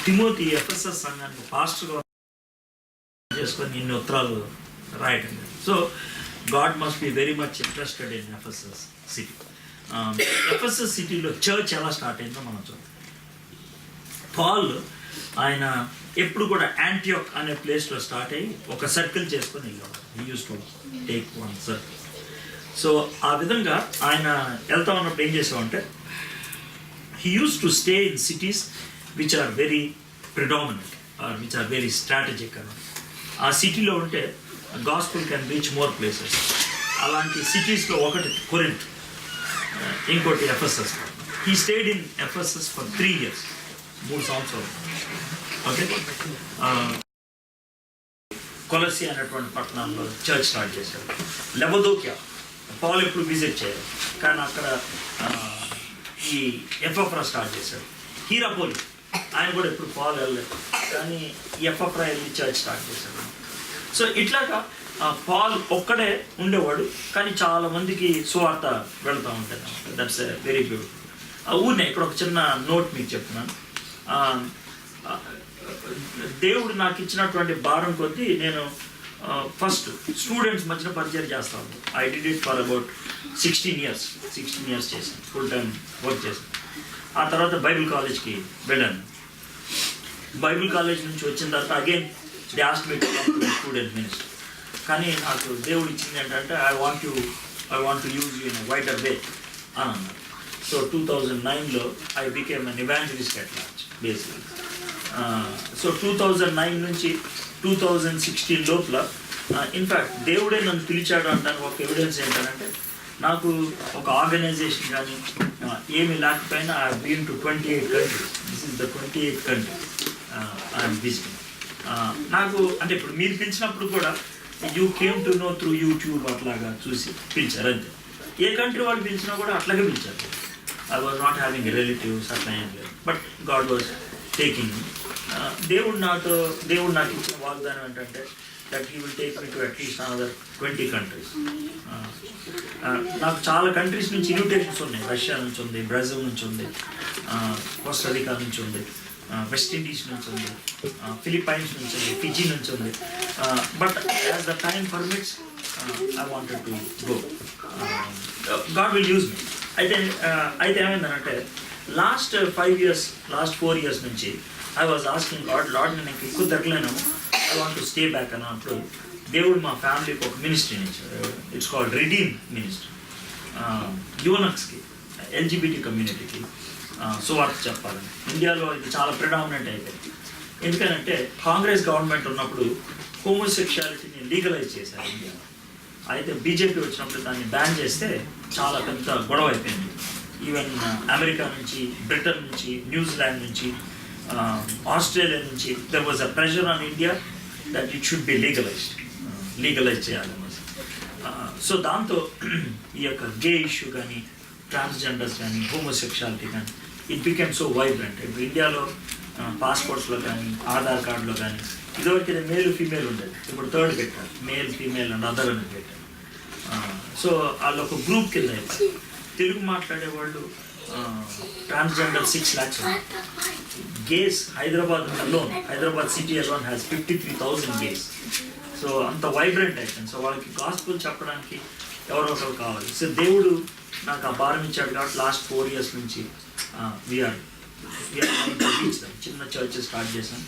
Timothy Ephesus సంఘానికి పాస్టర్గా చేసుకొని ఇన్ని ఉత్తరాలు రాయటం. So God must be very much interested in Ephesus city. Ephesus సిటీలో చర్చ్ ఎలా స్టార్ట్ అయిందో మనం చూద్దాం. పాల్ ఆయన ఎప్పుడు కూడా యాంటియోక్ అనే ప్లేస్లో స్టార్ట్ అయ్యి ఒక సర్కిల్ చేసుకొని వెళ్ళేవాడు. He use to take one circle. So ఆ విధంగా ఆయన వెళ్తా ఉన్నప్పుడు ఏం చేసామంటే he used to stay in cities which are very predominant or which are very strategic. ఆ సిటీలో ఉంటే gospel can reach more places. అలాంటి సిటీస్లో ఒకటి కొరింథ్, ఇంకోటి Ephesus. He stayed in Ephesus for 3 years, 3 సంవత్సరాలు. ఓకే, కొలసి అనేటువంటి పట్టణంలో చర్చ్ స్టార్ట్ చేశాడు. లెబదోకియా పాల్ ఎప్పుడు విజిట్ చేయాలి, కానీ అక్కడ ఈ ఎఫ్ఎఫ్రా స్టార్ట్ చేశాడు. హీరాపోలి ఆయన కూడా ఎప్పుడు పాల్ వెళ్ళలేదు, కానీ ఎఫ్ఎఫ్రా వెళ్ళి చర్చ్ స్టార్ట్ చేశాడు. సో ఇట్లాగా పాల్ ఒక్కడే ఉండేవాడు, కానీ చాలా మందికి సువార్త వెళుతూ ఉంటాయి. That's a very beautiful. ఊరినే ఇక్కడ ఒక చిన్న నోట్ మీకు చెప్తున్నాను. దేవుడు నాకు ఇచ్చినటువంటి భారం కొద్దీ నేను ఫస్ట్ స్టూడెంట్స్ మధ్యన పరిచయం చేస్తా ఉంటాను. I did it for about 16 years చేశాను, ఫుల్ టైం వర్క్ చేశాను. ఆ తర్వాత బైబిల్ కాలేజ్కి వెళ్ళాను. బైబిల్ కాలేజ్ నుంచి వచ్చిన తర్వాత again they asked me to come to student ministry. కానీ నాకు దేవుడు ఇచ్చింది ఏంటంటే I want to use you in wider way అని అన్నారు. సో 2009లో I became an evangelist at large basically. So 2009 నుంచి 2016 లోపల ఇన్ఫ్యాక్ట్ దేవుడే నన్ను పిలిచాడు అంటాను. ఒక ఎవిడెన్స్ ఏంటంటే నాకు ఒక ఆర్గనైజేషన్ కానీ ఏమి లేకపోయినా I been to 28 countries. This is the 28th country I'm visiting. నాకు అంటే ఇప్పుడు మీరు పిలిచినప్పుడు కూడా you came to know through YouTube అట్లాగా చూసి పిలిచారు అంతే. ఏ కంట్రీ వాళ్ళు పిలిచినా కూడా అట్లాగే పిలిచారు. I was not having relatives అట్లా ఏం లేదు, బట్ గాడ్ వాజ్ టేకింగ్. దేవుడు నాకు ఇచ్చిన వాగ్దానం ఏంటంటే that he will take me to at least another 20 countries. నాకు చాలా కంట్రీస్ నుంచి ఇన్విటేషన్స్ ఉన్నాయి. రష్యా నుంచి ఉంది, బ్రెజిల్ నుంచి ఉంది, కోస్టారికా నుంచి ఉంది, వెస్ట్ ఇండీస్ నుంచి ఉంది, ఫిలిప్పైన్స్ నుంచి ఉంది, ఫిజీ నుంచి ఉంది. But as the time permits I wanted to go. God will use me. అయితే ఏమైందనంటే లాస్ట్ 4 years నుంచి ఐ వాజ్ ఆస్కింగ్ లార్డ్ నేను ఎక్కువ తగ్గలేను, I want to stay back అన్నప్పుడు దేవుడు మా ఫ్యామిలీకి ఒక మినిస్ట్రీని ఇచ్చాడు. It's called redeem ministry. యువనక్స్కి, ఎల్జిబిటీ కమ్యూనిటీకి సువార్త చెప్పాలని. ఇండియాలో ఇది చాలా ప్రిడామినెంట్ అయిపోయింది. ఎందుకంటే కాంగ్రెస్ గవర్నమెంట్ ఉన్నప్పుడు హోమోసెక్షువాలిటీని లీగలైజ్ చేశారు ఇండియాలో. అయితే బీజేపీ వచ్చినప్పుడు దాన్ని బ్యాన్ చేస్తే చాలా పెద్ద గొడవ అయిపోయింది. ఈవెన్ అమెరికా నుంచి, బ్రిటన్ నుంచి, న్యూజిలాండ్ నుంచి, ఆస్ట్రేలియా నుంచి there was a pressure on India that it should be legalise చేయాలనేసి. సో దాంతో ఈ యొక్క గే ఇష్యూ కానీ, ట్రాన్స్జెండర్స్ కానీ, హోమోసెక్షువాలిటీ కానీ ఇట్ బికెమ్ సో వైబ్రెంట్. ఇప్పుడు ఇండియాలో పాస్పోర్ట్స్లో కానీ, ఆధార్ కార్డులో కానీ ఇదివరకు మేల్ ఫీమేల్ ఉండేది, ఇప్పుడు 3rd పెట్టారు, మేల్ ఫీమేల్ అండ్ అదర్ అని పెట్టారు. సో వాళ్ళు ఒక గ్రూప్ కింద అయిపోయి తెలుగు మాట్లాడేవాళ్ళు transgender 6 lakhs. Gays Hyderabad city alone has 53,000 gays. So అంత వైబ్రెంట్ అయిపోయింది. సో వాళ్ళకి గాస్పుల్ చెప్పడానికి ఎవరో ఒకరు కావాలి. సో దేవుడు నాకు ఆ భారం ఇచ్చాడు కాబట్టి లాస్ట్ 4 years నుంచి వీఆర్ రీచ్ దమ్. చిన్న చర్చ్ స్టార్ట్ చేశాం.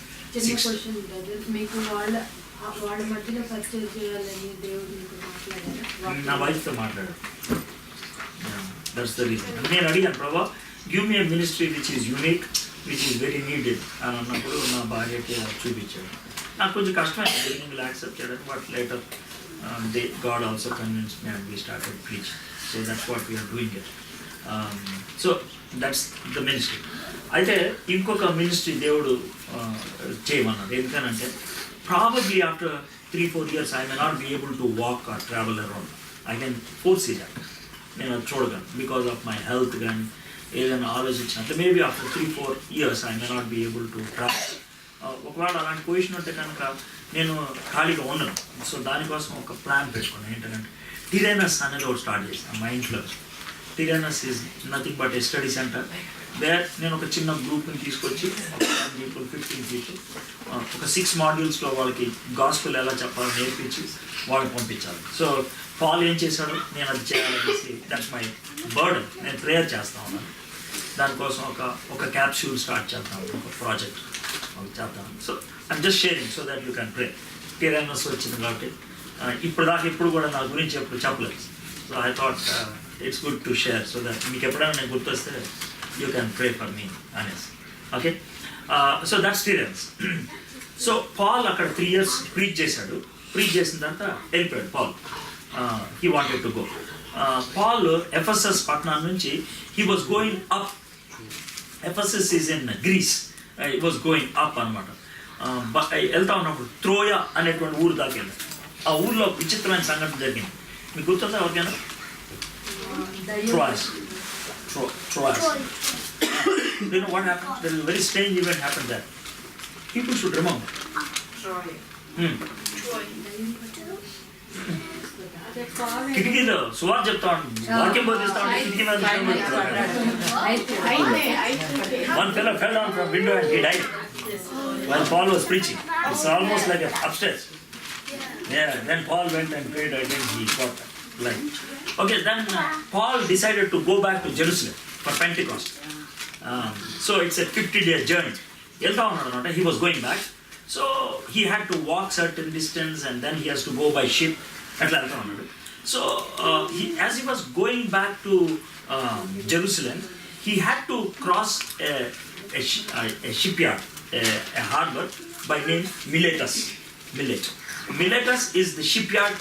నా వైఫ్తో మాట్లాడాను. That's the reason. నేను అడిగాను, ప్రభా give me a ministry which is unique, which is very needed అని అన్నప్పుడు నా భార్యకి చూపించాడు. నాకు కొంచెం కష్టమైంది బిగినింగ్లో యాక్సెప్ట్ చేయడానికి, but later God also convince me and we started preach. So that's what we are doing it. So that's the ministry. అయితే ఇంకొక మినిస్ట్రీ దేవుడు చేయమన్నాడు. ఎందుకనంటే probably after 3-4 years I may not be able to walk or travel around. I can foresee that. నేను అది చూడగలను because of my health కానీ ఏదైనా ఆలోచించినట్లు. Maybe after 3-4 years I may not be able to travel. ఒకవేళ అలాంటి position ఉంటే కనుక నేను ఖాళీగా ఉండను. సో దానికోసం ఒక ప్లాన్ పెట్టుకున్నాను. ఏంటంటే టిరానస్ అనేది ఒకటి స్టార్ట్ చేస్తాను మా ఇంట్లో. Tyrannus is nothing but a study centre there నేను ఒక చిన్న గ్రూప్ని తీసుకొచ్చి 10 people 15 people ఒక 6 modules-లో వాళ్ళకి గాస్పెల్ ఎలా చెప్పాలో నేర్పించి వాళ్ళకి పంపించాలి. సో పాల్ ఏం చేశాడు, నేను అది చేయాలనేసి దట్స్ మై బర్డన్. నేను ప్రేయర్ చేస్తా ఉన్నాను దానికోసం. ఒక క్యాప్సూల్ స్టార్ట్ చేద్దాం, ఒక ప్రాజెక్ట్ చేద్దాం. So I'm just sharing so that you can pray. TRMS వచ్చింది కాబట్టి ఇప్పుడు కూడా నా గురించి ఎప్పుడు చెప్పలేదు. So I thought it's good to share so that మీకు ఎప్పుడైనా నేను గుర్తొస్తే you can pray for me అనేసి. Okay, so that's TRMS. So Paul అక్కడ 3 years ప్రీచ్ చేశాడు. ప్రీచ్ చేసిన తర్వాత వెళ్ళిపోయాడు Paul. He wanted to go. Paul Ephesus పట్టణం నుంచి he was going up. Ephesus is in grace. He was going up అనమాట. వెళ్తా ఉన్నప్పుడు త్రోయ అనేటువంటి ఊరు దాకా వెళ్ళాడు. ఆ ఊర్లో విచిత్రమైన సంఘటన జరిగింది. మీకు గుర్తుందా ఎవరికైనా? Troas. You know what happened? There is a very strange event happened there. People should remember. Troy. కిటికీలో సువార్ చెప్తా వాక్యం బోధిస్తా కిటికీ మీద one fellow fell down from window and he died while Paul was preaching. It's almost like upstairs. Yeah, then Paul went and prayed again. He got light. Okay, then Paul decided to go back to Jerusalem for Pentecost. So it's a 50-day journey. He was going back. So he had to walk certain distance and then he has to go by ship. So as he was going back to Jerusalem, he had to cross a shipyard, a harbor by name Miletus. Miletus is the shipyard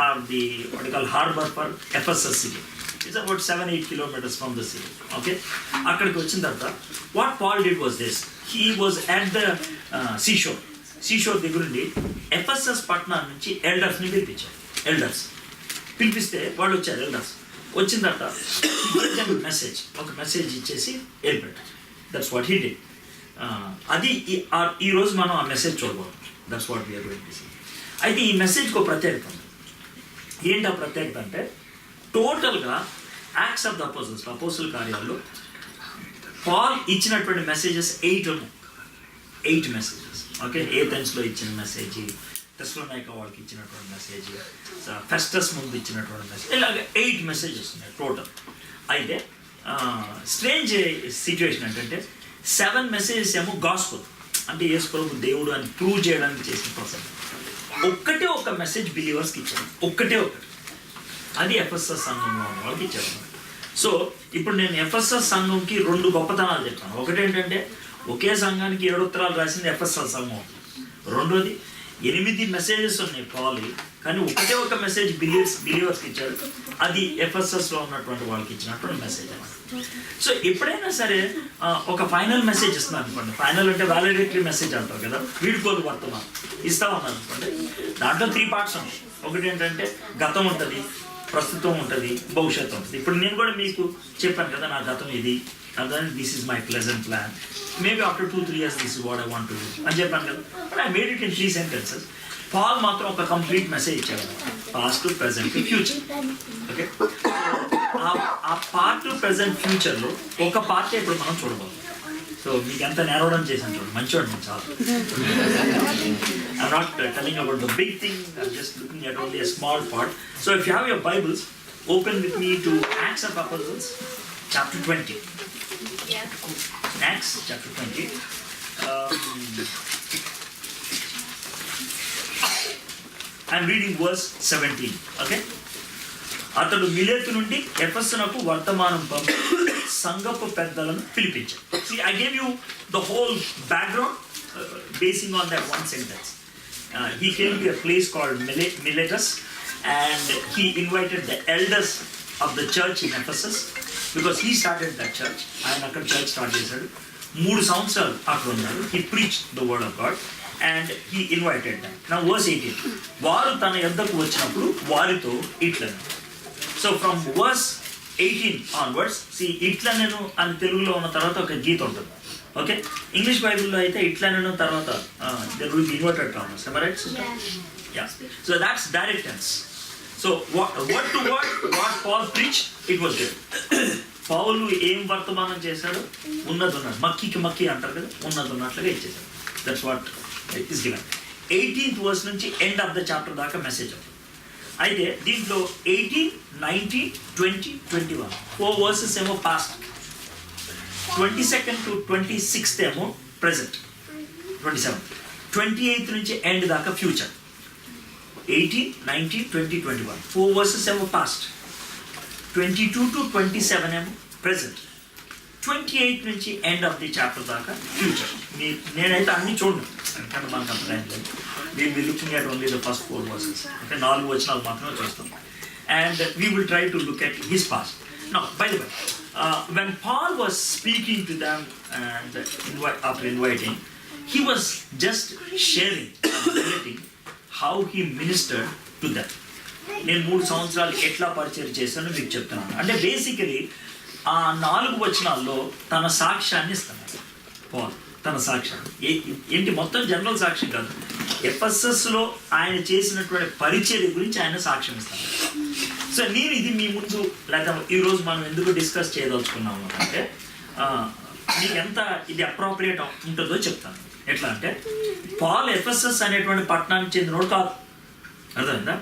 or the what you call harbor for Ephesus city. It's about 7-8 kilometers from the city. Okay, akkadiki vachin tarvata what Paul did was this. He was at the seashore దగ్గరుండి Ephesus పట్టణం నుంచి ఎల్డర్స్ని పిలిపించారు. పిలిపిస్తే వాళ్ళు వచ్చారు. Elders వచ్చిన తర్వాత ఒక మెసేజ్ ఇచ్చేసి వెళ్ళిపెట్టారు. That's what he did. అది ఈరోజు మనం ఆ మెసేజ్ చూడబోతున్నాం. That's what we are going to see. అయితే ఈ మెసేజ్కి ఒక ప్రత్యేకత ఉంది. ఏంటి ఆ ప్రత్యేకత అంటే టోటల్గా యాక్ట్స్ ఆఫ్ ద అపోజిల్స్ అపోజిల్ కార్యాల్లో పాల్ ఇచ్చినటువంటి మెసేజెస్ 8 ఉన్నాయి. 8 మెసేజెస్. ఓకే, ఏథెన్స్లో ఇచ్చిన మెసేజ్, తెస్సలోనిక వాళ్ళకి ఇచ్చినటువంటి మెసేజ్, ఫెస్టస్ ముందు ఇచ్చినటువంటి మెసేజ్, ఇలాగ 8 మెసేజెస్ ఉన్నాయి టోటల్. అయితే స్ట్రేంజ్ సిచ్యువేషన్ ఏంటంటే 7 మెసేజెస్ ఏమో గాస్పెల్ అంటే యేసు ప్రభు దేవుడు అని ప్రూవ్ చేయడానికి చేసిన ప్రాసెస్. ఒక మెసేజ్ బిలీవర్స్కి ఇచ్చారు. ఒకటి అది ఎఫెసస్ సంఘంలో ఉన్న వాళ్ళకి ఇచ్చారు. సో ఇప్పుడు నేను ఎఫెసస్ సంఘంకి 2 గొప్పతనాలు చెప్తాను. ఒకటి ఏంటంటే ఒకే సంఘానికి 7 ఉత్తరాలు రాసింది ఎఫెసస్ సంఘం. రెండోది 8 మెసేజెస్ ఉన్నాయి పాల్, కానీ ఒక మెసేజ్ బిలీవర్స్కి ఇచ్చారు. అది ఎఫెసస్లో ఉన్నటువంటి వాళ్ళకి ఇచ్చినటువంటి మెసేజ్ అన్నమాట. సో ఎప్పుడైనా సరే ఒక ఫైనల్ మెసేజ్ ఇస్తున్నాను అనుకోండి. ఫైనల్ అంటే వ్యాలిడేటరీ మెసేజ్ అంటారు కదా, వీడుకోలు వర్తమానం ఇస్తామన్నారు అనుకోండి. దాంట్లో 3 parts ఉన్నాయి. ఒకటి ఏంటంటే గతం ఉంటుంది, ప్రస్తుతం ఉంటుంది, భవిష్యత్తు ఉంటుంది. ఇప్పుడు నేను కూడా మీకు చెప్పాను కదా, నా గతం ఇది, and this is my pleasant plan. Maybe after 2-3 years this is what I want to do అని చెప్పాను కదా. But I made it in 3 sentences. Paul మాత్రం ఒక కంప్లీట్ మెసేజ్ ఇచ్చాడు, పాస్ట్, ప్రెజెంట్, ఫ్యూచర్. ఓకే, ఆ పార్ట్, ప్రెజెంట్, ఫ్యూచర్లో ఒక part ఇప్పుడు మనం చూడబోతున్నాం. సో మీకు ఎంత నేరవడం చేశాను చూడండి, మంచివాడు నేను చాలా. I'm not telling about the big thing, I'm just looking at only a small part. So if you have your Bibles, open with me to Acts of Apostles, chapter 20. Acts chapter 20. I'm reading verse 17. Okay. అతడు మిలేతు నుండి ఎఫెసునకు వర్తమానం పంపి సంఘపు పెద్దలను పిలిపించాడు. See, I gave you the whole background basing on that one sentence. He came to a place called Miletus and he invited the elders of the church in Ephesus because he started that church. ఆయన అక్కడ church start చేశాడు. 3 సంవత్సరాలు అక్కడ ఉన్నాడు. He preached the word of God and he invited them. Now verse 18. వారు తన యొద్దకు వచ్చినప్పుడు వారితో ఇట్లను. So from verse 18 onwards, see, ఇట్లా నేను అని తెలుగులో ఉన్న తర్వాత ఒక గీత ఉంటుంది. ఓకే, ఇంగ్లీష్ బైబిల్లో అయితే ఇట్లా నేను తర్వాత there will be inverted commas. Am I right, sister? Yeah. So that's direct tense. So what to what Paul preached, it was good. పౌలు ఏం వర్తమానం చేశాడు? ఉన్నది ఉన్నది, మక్కికి మక్కి అంటారు కదా, ఉన్నది ఉన్నట్లుగా ఇచ్చేసాడు. That's what is given. 18th verse నుంచి ఎండ్ ఆఫ్ ద చాప్టర్ దాకా మెసేజ్ అవుతుంది. అయితే దీంట్లో 18, 19, 20, 21 4 verses ఏమో పాస్ట్, 22nd to 26th ఏమో ప్రెజెంట్, 27, 28th నుంచి ఎండ్ దాకా ఫ్యూచర్. 18, 19, 20, 21 4 verses ఏమో పాస్ట్, 22 to 27 ఏమో ప్రెజెంట్, 28 నుంచి ఎండ్ ఆఫ్ ది చాప్టర్ దాకా ఫ్యూచర్. నేనైతే అన్ని చూడను, ఎందుకంటే మనకు అంత టైం లేదు. We'll be looking at only the first 4 verses. అంటే 4 వచనాలు మాత్రమే చూస్తాం. And we will try to look at his past. Now, by the way, when Paul was speaking to them and after inviting, he was just sharing and relating how he ministered to them. నేను 3 సంవత్సరాలు ఎట్లా పరిచయం చేశానో మీకు చెప్తున్నాను. అంటే basically ఆ 4 వచనాల్లో తన సాక్ష్యాన్ని ఇస్తున్నాడు పౌల్. తన సాక్ష్యాన్ని ఏంటి? మొత్తం జనరల్ సాక్ష్యం కాదు, ఎఫెసస్లో ఆయన చేసినటువంటి పరిచర్య గురించి ఆయన సాక్ష్యం ఇస్తాడు. సో నేను ఇది మీ ముందు, లేదా ఈరోజు మనం ఎందుకు డిస్కస్ చేయదలుచుకున్నాము అంటే మీకు ఎంత ఇది అప్రోప్రియేట్ ఉంటుందో చెప్తాను. ఎట్లా అంటే పాల్ ఎఫెసస్ అనేటువంటి పట్టణానికి చెందినోడు కాదు, అర్థమైందా?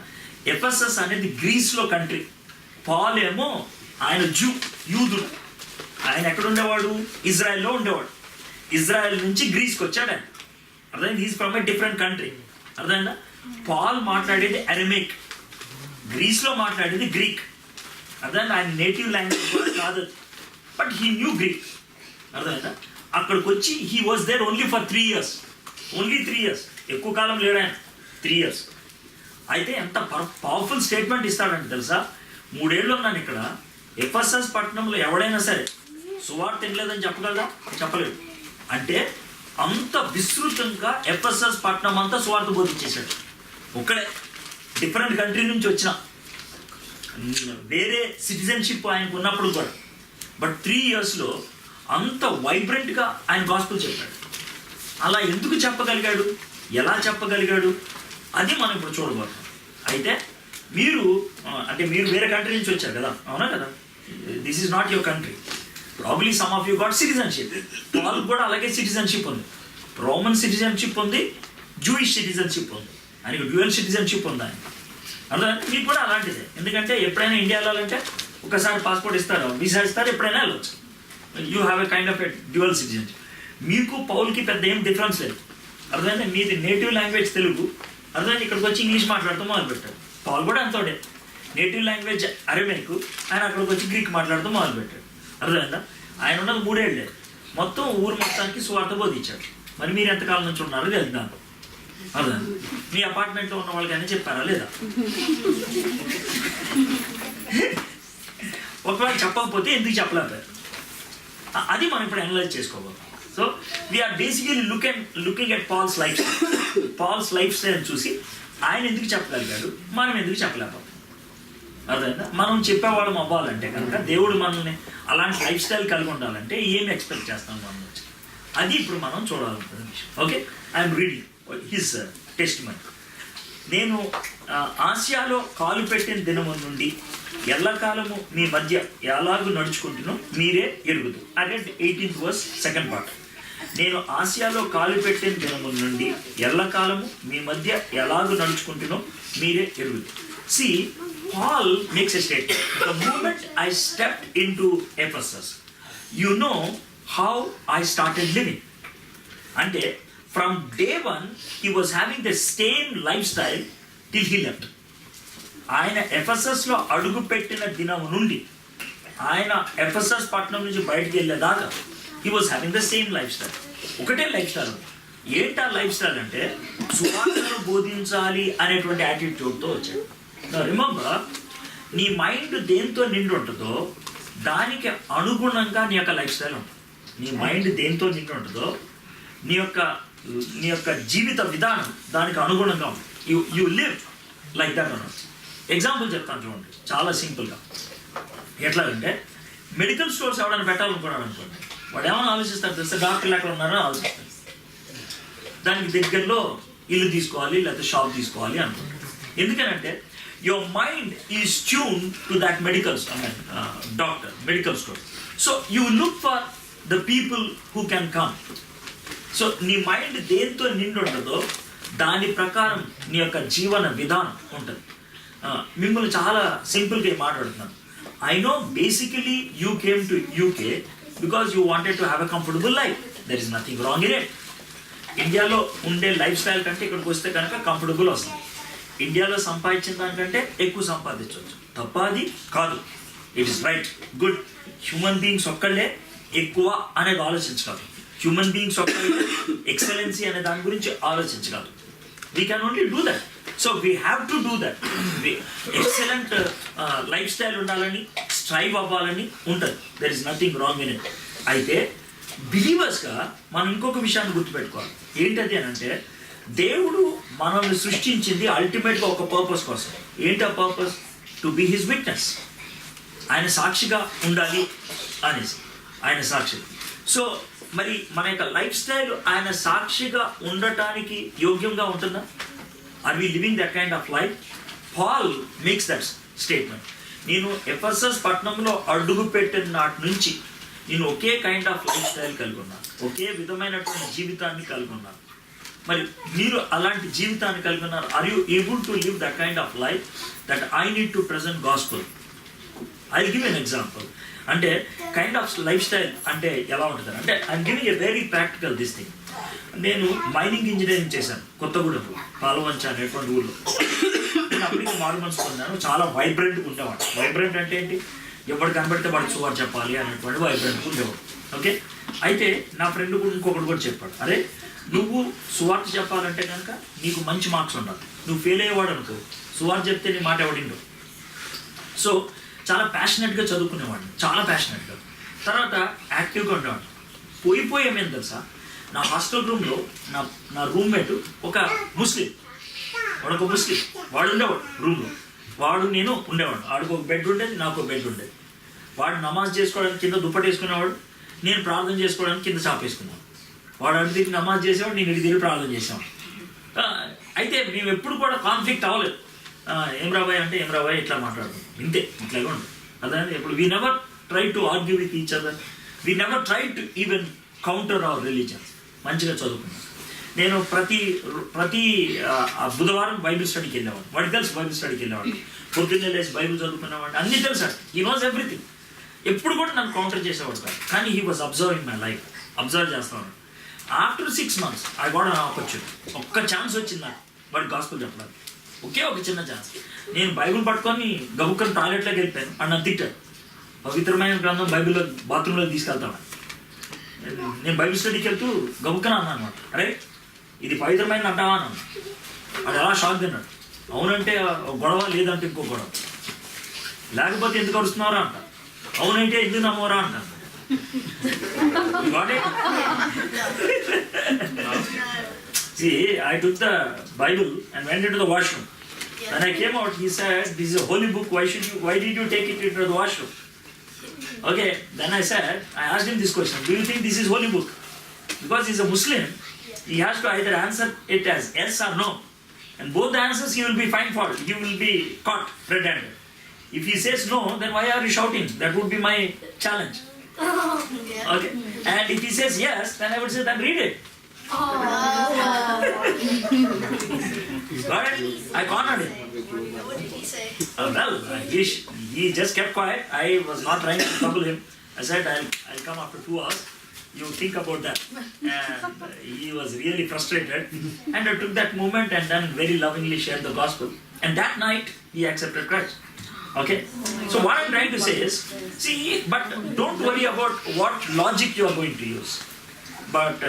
ఎఫెసస్ అనేది గ్రీస్లో కంట్రీ. పాల్ ఏమో ఆయన యూదుడు. ఆయన ఎక్కడ ఉండేవాడు? ఇజ్రాయెల్లో ఉండేవాడు. ఇజ్రాయెల్ నుంచి గ్రీస్కి వచ్చాడు ఆయన, అర్థమైంది? Is from a different country, అర్థమైందా? పాల్ మాట్లాడేది అరమేక్, గ్రీస్లో మాట్లాడేది గ్రీక్, అర్థమైందా? ఆయన నేటివ్ లాంగ్వేజ్ కూడా కాదు, బట్ హీ న్యూ గ్రీక్, అర్థమైందా? అక్కడికి వచ్చి he was there only for 3 years, only 3 years, ఎక్కువ కాలం లేడు ఆయన, 3 years. అయితే ఎంత పవర్ఫుల్ స్టేట్మెంట్ ఇస్తాడంటే తెలుసా? 3 ఏళ్ళు ఉన్నాను ఇక్కడ, ఎఫెసస్ పట్టణంలో ఎవడైనా సరే సువార్త తినలేదని చెప్పగలదా? చెప్పలేడు. అంటే అంత విస్తృతంగా ఎఫెసస్ పట్టణం అంతా సువార్త బోధించేశాడు. ఒక్కడే డిఫరెంట్ కంట్రీ నుంచి వచ్చిన, వేరే సిటిజన్షిప్ ఆయనకు ఉన్నప్పుడు కూడా, బట్ 3 yearsలో అంత వైబ్రెంట్గా ఆయన గాస్పెల్ చెప్పాడు. అలా ఎందుకు చెప్పగలిగాడు? ఎలా చెప్పగలిగాడు? అది మనం ఇప్పుడు చూడబోతాం. అయితే మీరు వేరే కంట్రీ నుంచి వచ్చారు కదా, అవునా కదా? This is not your country. Probably some of you got citizenship. వాళ్ళకు కూడా అలాగే సిటిజన్షిప్ ఉంది, రోమన్ సిటిజన్షిప్ ఉంది, జూయిష్ సిటిజన్షిప్ ఉంది, ఆయనకు డ్యూయల్ సిటిజన్షిప్ ఉంది ఆయన, అలా మీకు కూడా అలాంటిదే. ఎందుకంటే ఎప్పుడైనా ఇండియా వెళ్ళాలంటే ఒకసారి పాస్పోర్ట్ ఇస్తారు, వీసా ఇస్తారు, ఎప్పుడైనా వెళ్ళవచ్చు. You have a kind of a dual citizenship. మీకు పౌల్కి పెద్ద ఏం డిఫరెన్స్ లేదు, అర్థమైందా? మీది నేటివ్ లాంగ్వేజ్ తెలుగు, అర్థమైంది? ఇక్కడికి వచ్చి ఇంగ్లీష్ మాట్లాడుతూ మొదలుపెట్టాడు. పౌల్ కూడా అంతోడే, నేటివ్ లాంగ్వేజ్ అరమేకు, ఆయన అక్కడికి వచ్చి గ్రీక్ మాట్లాడుతూ మొదలుపెట్టాడు, అర్థమైందా? ఆయన ఉన్నది 3 ఏళ్ళే, మొత్తం ఊరు మొత్తానికి సువార్త బోధించాడు. మరి మీరు ఎంతకాలం నుంచి ఉన్నారో తెలుద్దాం, అర్థమైంది? మీ అపార్ట్మెంట్లో ఉన్న వాళ్ళకైనా చెప్పారా లేదా? ఒకవేళ చెప్పకపోతే ఎందుకు చెప్పలేకపోయారు? అది మనం ఇప్పుడు అనలైజ్ చేసుకోబోతాం. So we are basically looking at Paul's lifestyle చూసి ఆయన ఎందుకు చెప్పగలిగాడు, మనం ఎందుకు చెప్పలేకపోతాం, అర్థమైందా? మనం చెప్పేవాళ్ళం అవ్వాలంటే కనుక, దేవుడు మనల్ని అలాంటి లైఫ్ స్టైల్ కలిగి ఉండాలంటే ఏమి ఎక్స్పెక్ట్ చేస్తాం మనం నుంచి, అది ఇప్పుడు మనం చూడాలనుకున్న విషయం. Okay, I'm reading his testimony. నేను ఆసియాలో కాలు పెట్టిన దినము నుండి ఎల్లకాలము మీ మధ్య ఎలాగూ నడుచుకుంటునో మీరే ఎరుగుదు. అదే 18th verse 2nd part. నేను ఆసియాలో కాలు పెట్టిన దినము నుండి ఎల్లకాలము మీ మధ్య ఎలాగూ నడుచుకుంటునో మీరే ఎరుగుదు. See, Paul makes a statement. The moment I stepped into Ephesus, you know how I started living. అంటే from day one, he was having the same lifestyle till he left. ఆయన ఎఫెసస్లో అడుగు పెట్టిన దినం నుండి ఆయన ఎఫెసస్ పట్టణం నుంచి బయటికి వెళ్ళేదాకా he was having the same lifestyle. ఒకటే లైఫ్ స్టైల్. ఏంటా లైఫ్ స్టైల్ అంటే సువార్తను బోధించాలి అనేటువంటి యాటిట్యూడ్తో వచ్చాడు. రిమెంబర్, నీ మైండ్ దేంతో నిండి ఉంటుందో దానికి అనుగుణంగా నీ యొక్క లైఫ్ స్టైల్ ఉంటుంది. నీ మైండ్ దేంతో నిండి ఉంటుందో నీ యొక్క జీవిత విధానం దానికి అనుగుణంగా ఉంటుంది. యూ లివ్ లైక్ దట్ అన్నమాట. ఎగ్జాంపుల్ చెప్తాను చూడండి, చాలా సింపుల్గా. ఎట్లా అంటే మెడికల్ స్టోర్స్ ఎవరైనా పెట్టాలనుకున్నాడు అనుకోండి, వాడు ఏమైనా ఆలోచిస్తారు తెలుసా? డాక్టర్లు ఎక్కడ ఉన్నారో ఆలోచిస్తారు. దానికి దగ్గరలో ఇల్లు తీసుకోవాలి లేకపోతే షాప్ తీసుకోవాలి అనుకుంటారు. ఎందుకనంటే your mind is tuned to that doctor, medical store. So you look for the people who can come. So నీ మైండ్ దేంతో నిండి ఉంటుందో దాని ప్రకారం నీ యొక్క జీవన విధానం ఉంటుంది. మిమ్మల్ని చాలా సింపుల్గా మాట్లాడుతున్నాను. I know basically you came to UK because you wanted to have a comfortable life. There is nothing wrong in it. ఇండియాలో ఉండే లైఫ్ స్టైల్ కంటే ఇక్కడికి వస్తే కనుక కంఫర్టబుల్ వస్తుంది. ఇండియాలో సంపాదించిన దానికంటే ఎక్కువ సంపాదించవచ్చు. తప్ప అది కాదు. It is right, good. Human beings ఒక్కళ్ళే ఎక్కువ అనేది ఆలోచించగలరు. హ్యూమన్ బీయింగ్స్ ఒక్కళ్ళే ఎక్సలెన్సీ అనే దాని గురించి ఆలోచించగలరు. We can only do that. So we have to do that. Excellent lifestyle ఉండాలని, స్ట్రైవ్ అవ్వాలని ఉంటుంది. There is nothing wrong in it. అయితే బిలీవర్స్గా మనం ఇంకొక విషయాన్ని గుర్తుపెట్టుకోవాలి. ఏంటది అని అంటే, దేవుడు మనల్ని సృష్టించింది అల్టిమేట్గా ఒక పర్పస్ కోసం. ఏంటి ఆ purpose? To be his witness. ఆయన సాక్షిగా ఉండాలి అనేసి, ఆయన సాక్షి. సో మరి మన యొక్క లైఫ్ స్టైల్ ఆయన సాక్షిగా ఉండటానికి యోగ్యంగా ఉంటుందా? Are we living that kind of life? Paul makes that statement. నేను ఎఫెసస్ పట్టణంలో అడుగు పెట్టిన నాటి నుంచి నేను ఒకే కైండ్ ఆఫ్ లైఫ్ స్టైల్ కలిగి ఉన్నాను, ఒకే విధమైనటువంటి జీవితాన్ని కలిగి ఉన్నాను. మరి మీరు అలాంటి జీవితాన్ని కలిగి ఉన్నారు. Are you able to live that kind of life that I need to present gospel? I give an example. అంటే కైండ్ ఆఫ్ లైఫ్ స్టైల్ అంటే ఎలా ఉంటుంది అంటే, I'm giving a very practical this thing. నేను మైనింగ్ ఇంజనీరింగ్ చేశాను కొత్తగూడెంలో, పాలవంచ అనేటువంటి ఊళ్ళో. నేను అప్పటికి మారు మనసు పొందాను. చాలా వైబ్రెంట్గా ఉండేవాడు. వైబ్రెంట్ అంటే ఏంటి? ఎవరు కనబడితే వాడు సువార్ చెప్పాలి అనేటువంటి వైబ్రెంట్గా ఉండేవాడు. ఓకే. అయితే నా ఫ్రెండ్ కూడా ఇంకొకటి కూడా చెప్పాడు, అరే నువ్వు సువార్త చెప్పాలంటే కనుక నీకు మంచి మార్క్స్ ఉండాలి. నువ్వు ఫెయిల్ అయ్యేవాడు అనుకో, సువార్త చెప్తే నీ మాట ఎవడిండవు. సో చాలా ప్యాషనెట్గా చదువుకునేవాడిని, చాలా ప్యాషనెట్గా. తర్వాత యాక్టివ్గా ఉండేవాడిని. పోయి ఏమైంది తెలుసా, నా హాస్టల్ రూమ్లో నా రూమ్మేట్ ఒక ముస్లిం, వాడు ఒక ముస్లిం, వాడు ఉండేవాడు రూమ్లో. వాడు నేను ఉండేవాడు. వాడికి ఒక బెడ్ ఉండేది, నాకు ఒక బెడ్ ఉండేది. వాడు నమాజ్ చేసుకోవడానికి కింద దుప్పటి వేసుకునేవాడు, నేను ప్రార్థన చేసుకోవడానికి కింద చాపేసుకున్నాను. వాడు అటు తిరిగి నమాజ్ చేసేవాడు, నేను ఇటు తిరిగి ప్రార్థన చేసేవాడు. అయితే మేము ఎప్పుడు కూడా కాన్ఫ్లిక్ట్ అవ్వలేదు. ఏం రాబాయ్ అంటే ఏం రాబాయ్ ఇట్లా మాట్లాడుతున్నాం, ఇంతే, ఇట్లాగే ఉంటుంది. అదే ఇప్పుడు we never try to argue with each other. We never try to even counter our religion. మంచిగా చదువుకున్నాను. నేను ప్రతి బుధవారం బైబిల్ స్టడీకి వెళ్ళేవాడు. వాడికి తెలుసు బైబిల్ స్టడీకి వెళ్ళేవాడు. పొద్దున్నే లేచి బైబిల్ చదువుకునేవాడు. అన్నీ తెలుసు. He was everything. ఎప్పుడు కూడా నన్ను కౌంటర్ చేసేవాడు కాదు. కానీ he was observing my life. Observe చేస్తాను. After 6 months I got an opportunity. ఒక్క ఛాన్స్ వచ్చింది నాకు వాడికి గాస్పెల్ చెప్పడానికి. ఒకే ఒక చిన్న ఛాన్స్. నేను బైబిల్ పట్టుకొని గబుక్కని టాయిలెట్లోకి వెళ్ళిపోయాను. అని నన్ను తిట్టాడు. పవిత్రమైన గ్రంథం బైబిల్లో బాత్రూంలోకి తీసుకెళ్తాను. నేను బైబిల్ స్టడీకి వెళ్తూ గబుక్కన అన్నాను అనమాట, అరే ఇది పవిత్రమైన అంటావా అన్నాను. అది అలా షాక్ తిన్నాడు. అవునంటే గొడవ, లేదంటే ఇంకో గొడవ, లేకపోతే ఎందుకు అరుస్తున్నారా అంట, అవునంటే ఎందుకు నమ్మవరా అంటాను. See, I took the Bible and went into the washroom. When I came out, he said, "This is a holy book. Why did you take it into the washroom?" Okay. Then I asked him this question: do you think this is holy book? Because he's a Muslim, he has to either answer it as yes or no. And both the answers he will be fined for. He will be caught red-handed. If he says no, then why are you shouting? That would be my challenge. Okay. And if he says yes, then I would say, then read it. But I cornered him. What did he say? Well, he just kept quiet. I was not trying to trouble him. I said, I'll come after 2 hours. You think about that. And he was really frustrated. And I took that moment and then very lovingly shared the gospel. And that night, he accepted Christ. Okay? So what I'm trying to say is, see, but don't worry about what logic you are going to use. But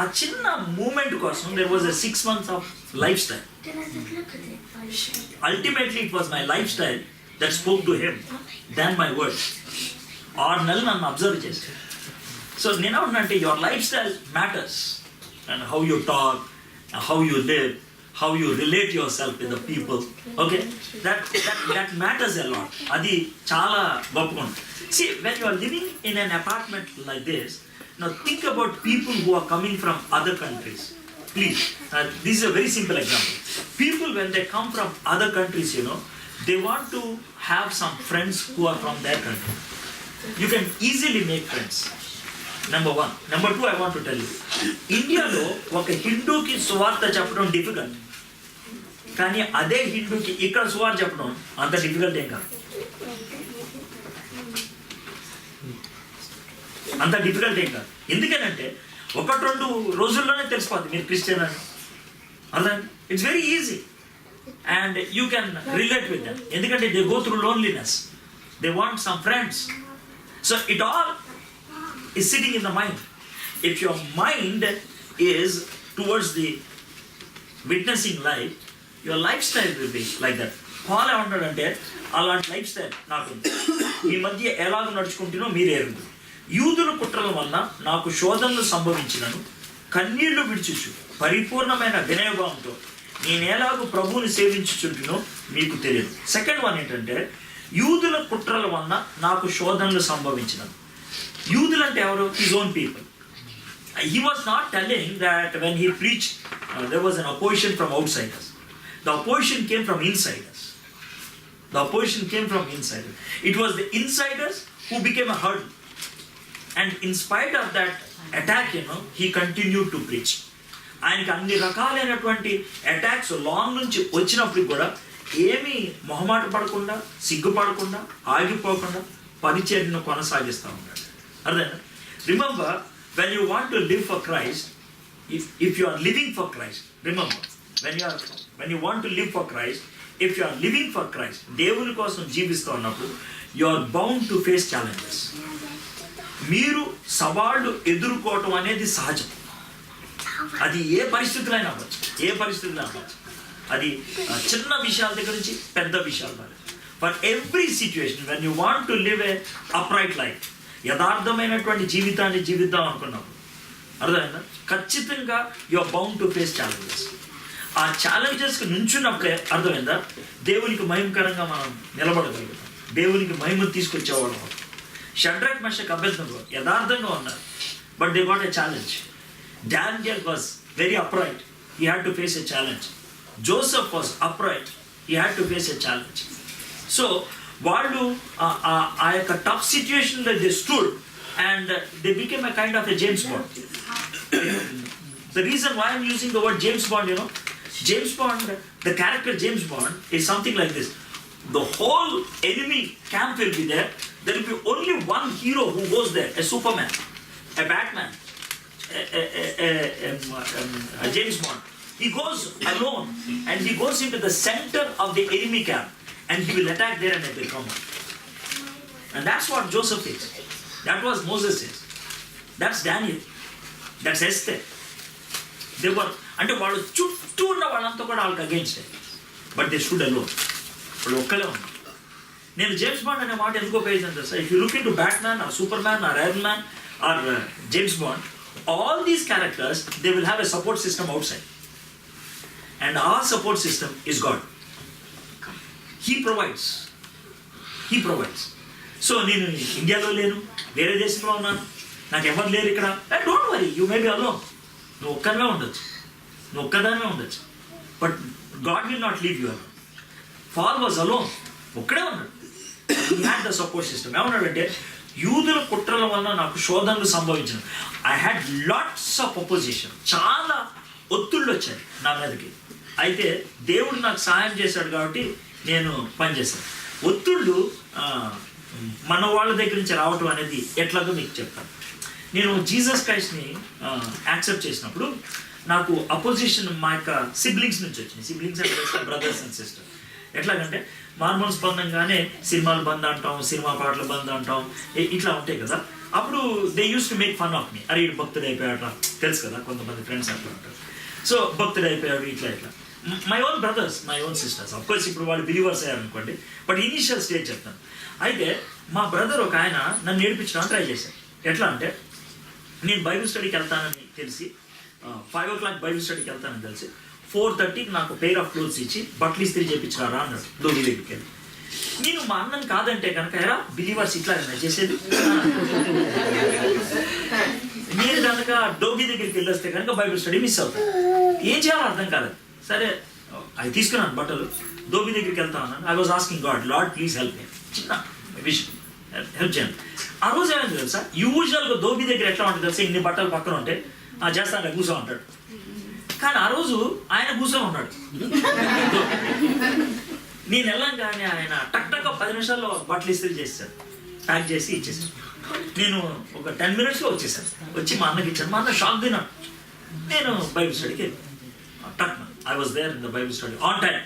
a chinna movement కోసం there was a 6 months of lifestyle. Ultimately, it was my lifestyle that spoke to him than my words. 6 నెలలు నన్ను observe చేశాను. So నేనేమంటే your lifestyle matters. And how you talk, how you live, how you relate yourself with the people. Okay, that matters a lot. Adi chala goppuga. See, when you are living in an apartment like this, now think about people who are coming from other countries. Please, this is a very simple example. People when they come from other countries, they want to have some friends who are from their country. You can easily make friends. Number one. Number two, I want to tell you, ఇండియాలో ఒక హిందూకి సువార్త చెప్పడం difficult, కానీ అదే హిందూకి ఇక్కడ సువార్త చెప్పడం అంత డిఫికల్ట్ ఏం కాదు. అంత డిఫికల్ట్ ఏం కాదు. ఎందుకనంటే 1-2 రోజుల్లోనే తెలిసిపోతుంది మీరు క్రిస్టియన్ అని. అలా it's very easy and you can relate with them. ఎందుకంటే they go through loneliness, they want some friends. So it all is sitting in the mind. If your mind is towards the witnessing life, your lifestyle will be like that. Paul ఏమంటాడంటే అలాంటి life style నాకు మీ మధ్య ఎలాగ నడుచుకుంటున్నో మీరే ఎరుగు. యూదుల కుట్రల వల్ల నాకు శోధనలు సంభవించినను కన్నీళ్లు విడిచుచు పరిపూర్ణమైన వినయభావంతో నేను ఎలాగో ప్రభువుని సేవించుచుంటునో మీకు తెలియదు. సెకండ్ వన్ ఏంటంటే యూదుల కుట్రల వల్ల నాకు శోధనలు సంభవించినను. యూదులు అంటే ఎవరు? His own people. He was not telling that when he preached there was an opposition from outsiders. The opposition came from insiders. The opposition came from insiders. It was the insiders who became a hurdle. And in spite of that attack, he continued to preach. ఆయనకి అన్ని రకాలైనటువంటి attacks long నుంచి వచ్చినప్పుడు కూడా ఏమీ మొహమాట పడకుండా, సిగ్గుపడకుండా, ఆగిపోకుండా పరిచర్యను కొనసాగిస్తూ ఉన్నాడు. అర్థమైనా? Remember, when you want to live for Christ, if you are living for Christ, remember, when you want to live for Christ, if you are living for Christ, దేవుని కోసం జీవిస్తూ ఉన్నప్పుడు you are bound to face challenges. మీరు సవాళ్ళు ఎదుర్కోవటం అనేది సహజం. అది ఏ పరిస్థితులైనా అవ్వచ్చు, ఏ పరిస్థితులైనా అవ్వచ్చు. అది చిన్న విషయాల దగ్గర నుంచి పెద్ద విషయాల వరకు. For every situation when you want to live a upright life, యథార్థమైనటువంటి జీవితాన్ని జీవిద్దాం అనుకున్నప్పుడు, అర్థమైందా, ఖచ్చితంగా you are bound to face challenges. ఆ ఛాలెంజెస్కి నుంచున్నప్పుడే అర్థమైందా దేవునికి మహిమకరంగా మనం నిలబడగలుగుతాం, దేవునికి మహిమను తీసుకొచ్చేవాళ్ళం. షడ్రక్, మెషక్, అబేద్నెగో యథార్థంగా ఉన్నారు, but they got a challenge. Daniel was very upright, he had to face a challenge. Joseph was upright, he had to face a challenge. So వాళ్ళు ఆ యొక్క టఫ్ సిచ్యుయేషన్లో they stood and they became a kind of a James Bond. The reason why I'm using the word James Bond, James Bond, the character James Bond is something like this. The whole enemy camp will be there. There will be only one hero who goes there, a Superman, a Batman, a James Bond. He goes alone and he goes into the center of the enemy camp and he will attack there and they will come out. And that's what Joseph is. That was Moses is. That's Daniel. That's Esther. They were, అంటే వాళ్ళు చుట్టూ ఉన్న వాళ్ళంతా కూడా వాళ్ళకి against, but they stood alone. వాళ్ళు ఒక్కలే ఉన్నారు. నేను జేమ్స్ బాండ్ అనే మాట ఎందుకు ఉపయోగించాను తెలుసా? If you look into Batman or Superman or Iron Man or James Bond, all these characters they will have a support system outside, and ఆ support system is God. He provides. So నేను ఇండియాలో లేను, వేరే దేశంలో ఉన్నాను, నాకు ఎవరు లేరు ఇక్కడ, don't worry, you may be alone. నువ్వు ఒక్కనే ఉండొచ్చు, నువ్వు ఒక్కదానే ఉండొచ్చు, but God will not leave you alone. Paul was alone, ఒక్కడే ఉన్నాడు. He had the support system. ఏమన్నాడంటే యూదుల కుట్రల వల్ల నాకు శోధనలు సంభవించిన. I had lots of opposition, చాలా ఒత్తిళ్ళు వచ్చాయి నా మీదకి. అయితే దేవుడు నాకు సహాయం చేశాడు కాబట్టి నేను పనిచేశాను. ఒత్తిళ్ళు మన వాళ్ళ దగ్గర నుంచి రావటం అనేది ఎట్లాగో మీకు చెప్తాను. నేను జీసస్ క్రైస్ట్ని యాక్సెప్ట్ చేసినప్పుడు నాకు అపోజిషన్ మా యొక్క సిబ్లింగ్స్ నుంచి వచ్చినాయి. సిబ్లింగ్స్ అంటే బ్రదర్స్ అండ్ సిస్టర్. ఎట్లాగంటే మార్మల్స్ బంధంగానే సినిమాలు బంద్ అంటాం, సినిమా పాటలు బంద్ అంటాం, ఇట్లా ఉంటాయి కదా. అప్పుడు they use to make fun of me. అరే ఇటు భక్తుడు అయిపోయాడు, తెలుసు కదా, కొంతమంది ఫ్రెండ్స్ అట్లా ఉంటారు. సో భక్తుడు అయిపోయాడు ఇట్లా. My own brothers, my own sisters, of course ఇప్పుడు వాళ్ళు బిలీవర్స్ అయ్యారు అనుకోండి, బట్ ఇనీషియల్ స్టేజ్ చెప్తాను. అయితే మా బ్రదర్ ఒక ఆయన నన్ను నేర్పించడానికి ట్రై చేశాను. ఎట్లా అంటే నేను బైబిల్ స్టడీకి వెళ్తానని తెలిసి 5 o'clock బైబిల్ స్టడీకి వెళ్తానని తెలిసి 4:30కి నాకు పెయిర్ ఆఫ్ క్లోత్స్ ఇచ్చి బట్టలు ఇస్త్రీ చేయించారా అన్నాడు డోబీ దగ్గరికి వెళ్ళి. నేను మా అన్నని కాదంటే కనుక ఎరా బిలీవర్స్ ఇట్లా చేసేది, నేను కనుక డోబీ దగ్గరికి వెళ్ళొస్తే కనుక బైబిల్ స్టడీ మిస్ అవుతాను, ఏం చేయాలో అర్థం కాలేదు. సరే అవి తీసుకున్నాను బట్టలు, ధోబి దగ్గరికి వెళ్తా ఉన్నాను. I was asking God, lord please help me, చిన్న విషయం హెల్ప్ చేయండి. ఆ రోజు ఏమైంది తెలుసా, యూజువల్గా ధోబి దగ్గర ఎట్లా ఉంటుంది తెలుసా, ఇన్ని బట్టలు పక్కన ఉంటే చేస్తాను కూర్చో ఉంటాడు. కానీ ఆ రోజు ఆయన కూర్చొని ఉన్నాడు. నేను వెళ్ళంగానే ఆయన టక్ 10 నిమిషాల్లో బట్టలు ఇస్త్రీ చేశాడు, ప్యాక్ చేసి ఇచ్చేసాడు. నేను ఒక 10 minutesలో వచ్చేసాను. వచ్చి మా అన్నకి ఇచ్చాను. మా అన్న షాక్ తిన్నాడు. నేను బైబిల్ స్టడీకి టక్ I was there in the Bible study on time.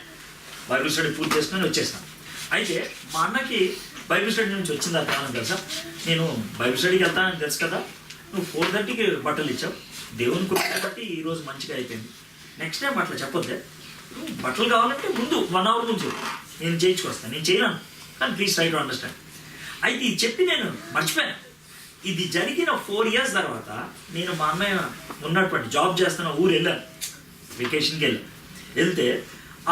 Bible study పూర్తి చేసుకుని వచ్చేసాను. అయితే మా అన్నకి బైబిల్ స్టడీ నుంచి వచ్చిందా కారణం తెలుసా, నేను బైబిల్ స్టడీకి వెళ్తానని తెలుసు కదా, నువ్వు 4:30కి బట్టలు ఇచ్చావు, దేవుని కృప బట్టి ఈరోజు మంచిగా అయిపోయింది, నెక్స్ట్ టైం అట్లా చెప్పొద్దే, బట్టలు కావాలంటే ముందు 1 hour ముందు నేను చేయించుకొస్తాను, నేను చేయను, కానీ ప్లీజ్ ట్రై టు అండర్స్టాండ్. అయితే ఇది చెప్పి నేను మర్చిపోయాను. ఇది జరిగిన 4 years తర్వాత నేను మా అన్నయ్య ఉన్నటువంటి జాబ్ చేస్తున్న ఊరు వెళ్ళాను, వెకేషన్కి వెళ్తే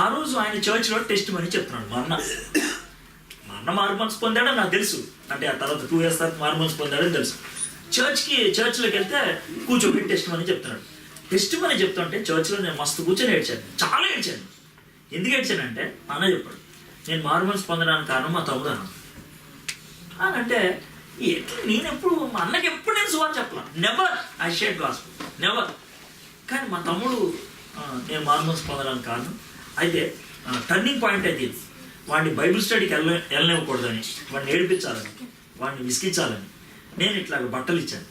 ఆ రోజు ఆయన చర్చ్లో టెస్ట్ మనీ చెప్తున్నాడు. మా అన్న మారు మనసు పొందాడని నాకు తెలుసు, అంటే ఆ తర్వాత 2 years తర్వాత మారు మనసు పొందాడని తెలుసు. చర్చ్లోకి వెళ్తే కూర్చోబెట్టి టెస్ట్ మనీ చెప్తున్నాడు. టెస్ట్ మనీ చెప్తుంటే చర్చ్లో నేను మస్తు కూర్చొని ఏడ్చాను, చాలా ఏడ్చాను. ఎందుకు ఏడ్చానంటే అన్న చెప్పాడు, నేను మారు మనసు పొందడానికి కారణం మా తమ్ముడు అన్న అని. అంటే ఎట్లా నేను ఎప్పుడు మా అన్నకి ఎప్పుడు నేను సువార్త చెప్పలా, never I share gospel, never. కానీ మా తమ్ముడు నేను మారు మనసు పొందడానికి కారణం. అయితే టర్నింగ్ పాయింట్ అయితే వాడిని బైబిల్ స్టడీకి వెళ్ళనివ్వకూడదని, వాడిని ఏడిపించాలని, వాడిని విసిగించాలని నేను ఇట్లా బట్టలు ఇచ్చాను.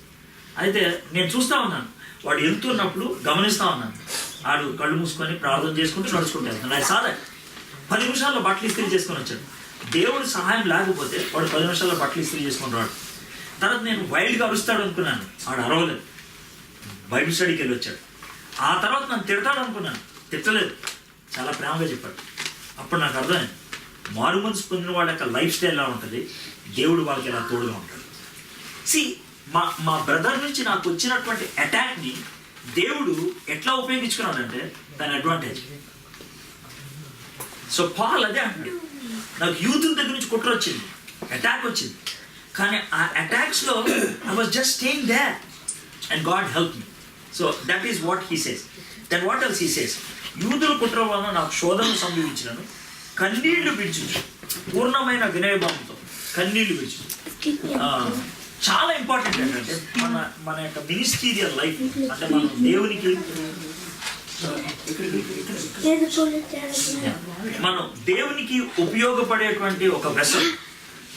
అయితే నేను చూస్తూ ఉన్నాను, వాడు వెళ్తున్నప్పుడు గమనిస్తూ ఉన్నాను. వాడు కళ్ళు మూసుకొని ప్రార్థన చేసుకుంటూ నడుచుకుంటూ వెళ్తాను. అది సాదా 10 నిమిషాల్లో బట్టలు ఇస్త్రీ చేసుకొని వచ్చాడు. దేవుడి సహాయం లేకపోతే వాడు 10 నిమిషాల్లో బట్టలు ఇస్త్రీ చేసుకొని రాడు. తర్వాత నేను వైల్డ్గా అరుస్తాడు అనుకున్నాను, వాడు అరవలేదు, బైబిల్ స్టడీకి వెళ్ళి వచ్చాడు. ఆ తర్వాత నన్ను తిడతాడు అనుకున్నాను, తిట్టలేదు, చాలా ప్రేమగా చెప్పాడు. అప్పుడు నాకు అర్థమైంది, మారు మనసు పొందిన వాళ్ళ యొక్క లైఫ్ స్టైల్ ఎలా ఉంటుంది, దేవుడు వాళ్ళకి ఎలా తోడుగా ఉంటాడు. మా బ్రదర్ నుంచి నాకు వచ్చినటువంటి అటాక్ని దేవుడు ఎట్లా ఉపయోగించుకున్నాడంటే దాని అడ్వాంటేజ్. సో పాల్ అదే అంటే, నాకు యూత్ దగ్గర నుంచి కుట్ర వచ్చింది, అటాక్ వచ్చింది, కానీ ఆ అటాక్స్లో I was just staying there and God help me. So that is what he says. Then what else he says, యూదుల కుట్ర వలన నాకు శోధనలు సంభవించినను, కన్నీళ్లు విడిచు, పూర్ణమైన వినయభావంతో కన్నీళ్లు విడిచు. చాలా ఇంపార్టెంట్ ఏంటంటే మన యొక్క మినిస్టీరియల్ లైఫ్, అంటే మనం దేవునికి ఉపయోగపడేటువంటి ఒక వెసల్,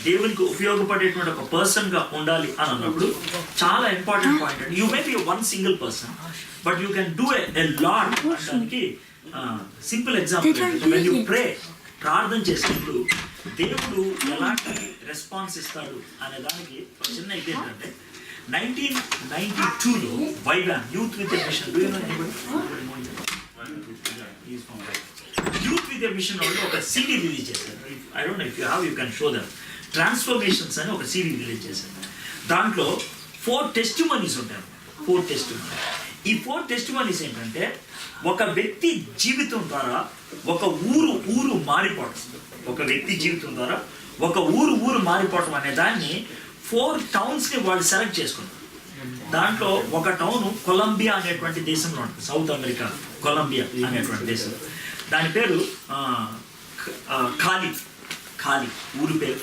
దేవునికి ఉపయోగపడేటువంటి ఒక పర్సన్గా ఉండాలి అని అన్నప్పుడు చాలా ఇంపార్టెంట్ పాయింట్ అండి. You may be 1 single person but you can do a lot. దానికి simple example, when you pray, ప్రార్థన చేసినప్పుడు దేవుడు ఎలాంటి రెస్పాన్స్ ఇస్తాడు అనే దానికి చిన్న ఇది ఏంటంటే, 1992లో వైవాన్ youth with a mission, youth with a mission వాళ్ళు ఒక సిడీ రిలీజ్ చేశారు. I don't know if you have, you can show them. Transformations అని ఒక సిడీ రిలీజ్ చేశారు. దాంట్లో 4 testimonies ఉంటాయి. 4 testimonies. ఈ 4 testimonies ఏంటంటే, ఒక వ్యక్తి జీవితం ద్వారా ఒక ఊరు మారిపోవడం, ఒక వ్యక్తి జీవితం ద్వారా ఒక ఊరు మారిపోవడం అనే దాన్ని 4 townsని వాళ్ళు సెలెక్ట్ చేసుకున్నారు. దాంట్లో ఒక టౌన్ కొలంబియా అనేటువంటి దేశంలో ఉంటుంది, సౌత్ అమెరికా కొలంబియా అనేటువంటి దేశం. దాని పేరు ఖాళీ, ఊరి పేరు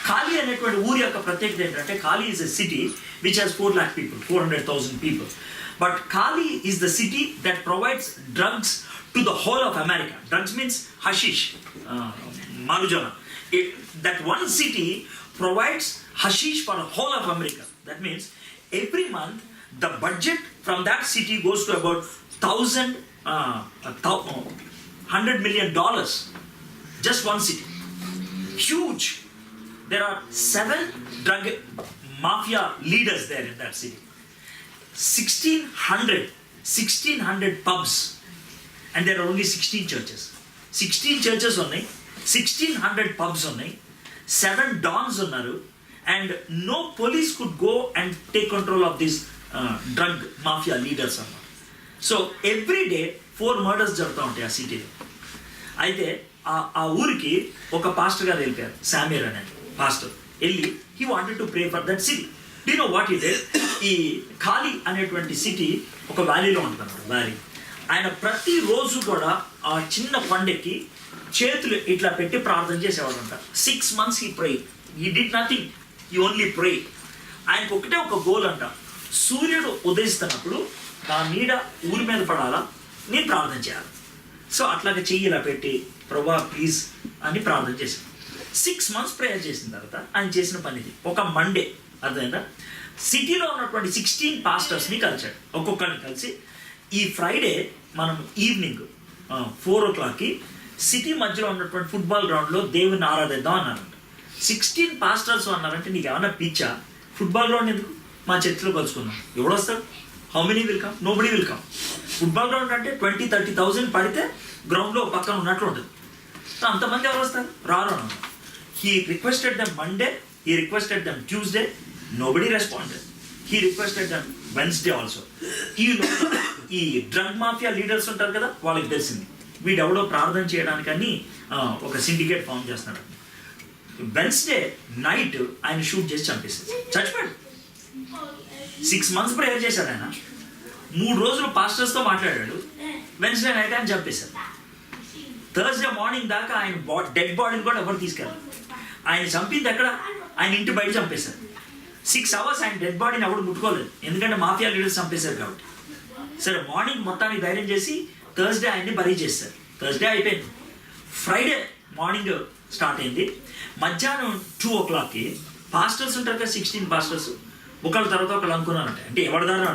ఖాళీ అనేటువంటి ఊరి యొక్క ప్రత్యేకత ఏంటంటే, ఖాళీ is a city which has 4 lakh people, 400,000 people. But Cali is the city that provides drugs to the whole of America. Drugs means hashish, marijuana. That one city provides hashish for the whole of America. That means every month the budget from that city goes to about $100 million. Just one city. Huge. There are 7 drug mafia leaders there in that city. 1600 pubs, and there are only 16 churches. 16 churches ఉన్నాయి, 1600 pubs ఉన్నాయి, 7 dons ఉన్నారు, and no police could go and take control of these drug mafia leaders అన్నమాట. So every day 4 murders జరుగుతూ ఉంటాయి ఆ సిటీలో. అయితే ఆ ఊరికి ఒక పాస్టర్ గారు వెళ్ళిపోయారు, శామ్యూల్ అనే పాస్టర్ వెళ్ళి, he wanted to pray for that city. Do you know what he did? ఈ ఖాళీ అనేటువంటి సిటీ ఒక వ్యాలీలో ఉంటుంది అన్నమాట, వ్యాలీ. ఆయన ప్రతిరోజు కూడా ఆ చిన్న కొండెక్కి చేతులు ఇట్లా పెట్టి ప్రార్థన చేసేవాడంట. 6 months he prayed. He did nothing. He only prayed. ఆయనకు ఒకటే ఒక గోల్ అంట, సూర్యుడు ఉదయిస్తున్నప్పుడు నా నీడ ఊరి మీద పడాలా, నేను ప్రార్థన చేయాలి. సో అట్లాగే చెయ్యి ఇలా పెట్టి ప్రభా ప్లీజ్ అని ప్రార్థన చేశాను. 6 months ప్రేయర్ చేసిన తర్వాత ఆయన చేసిన పనిది ఒక మండే అర్థమైందా, సిటీలో ఉన్నటువంటి 16 పాస్టర్స్ని కలిశాడు. ఒక్కొక్కరిని కలిసి ఈ ఫ్రైడే మనం ఈవినింగ్ 4 o'clockకి సిటీ మధ్యలో ఉన్నటువంటి ఫుట్బాల్ గ్రౌండ్లో దేవుని ఆరాధిద్దాం అన్నారంట. 16 పాస్టర్స్ అన్నారంటే నీకు ఏమన్నా పిచ్చా, ఫుట్బాల్ గ్రౌండ్ ఎందుకు, మా చర్చిలో కలుసుకుందాం. ఎవడొస్తాడు? How many will come? Nobody will come. Football ground అంటే 20,000-30,000 పడితే గ్రౌండ్లో పక్కన ఉన్నట్లు ఉంటుంది. సో అంతమంది ఎవరు వస్తారు? రారు అన్నారు. He requested them Monday, he requested them Tuesday, nobody responded. He requested them Wednesday also. ఈ డ్రగ్ మాఫియా లీడర్స్ ఉంటారు కదా, వాళ్ళకి తెలిసింది వీడెవడో ప్రార్థన చేయడానికని ఒక సిండికేట్ ఫామ్ చేస్తున్నాడు. వెన్స్డే నైట్ ఆయన షూట్ చేసి చంపేశారు, చచ్చిపోయాడు. 6 months ప్రేయర్ చేశాడు ఆయన, 3 రోజులు పాస్టర్స్తో మాట్లాడాడు. వెన్స్డే నైట్ ఆయన చంపేశారు. థర్స్డే మార్నింగ్ దాకా ఆయన డెడ్ బాడీని కూడా ఎవరు తీసుకెళ్ళారు. ఆయన చంపింది ఎక్కడ? ఆయన ఇంటి బయట చంపేశారు. 6 hours ఆయన డెడ్ బాడీని ఎవరు ముట్టుకోలేదు, ఎందుకంటే మాఫియా లీడర్స్ చంపేశారు కాబట్టి. సరే మార్నింగ్ మొత్తానికి ధైర్యం చేసి థర్స్డే ఆయన్ని బరీ చేశారు. థర్స్డే అయిపోయింది. ఫ్రైడే మార్నింగ్ స్టార్ట్ అయింది. మధ్యాహ్నం 2 o'clockకి పాస్టర్స్ ఉంటారు కదా, 16 పాస్టర్స్ ఒకళ్ళ తర్వాత ఒకళ్ళు అనుకున్నారంటే, అంటే ఎవరిదారు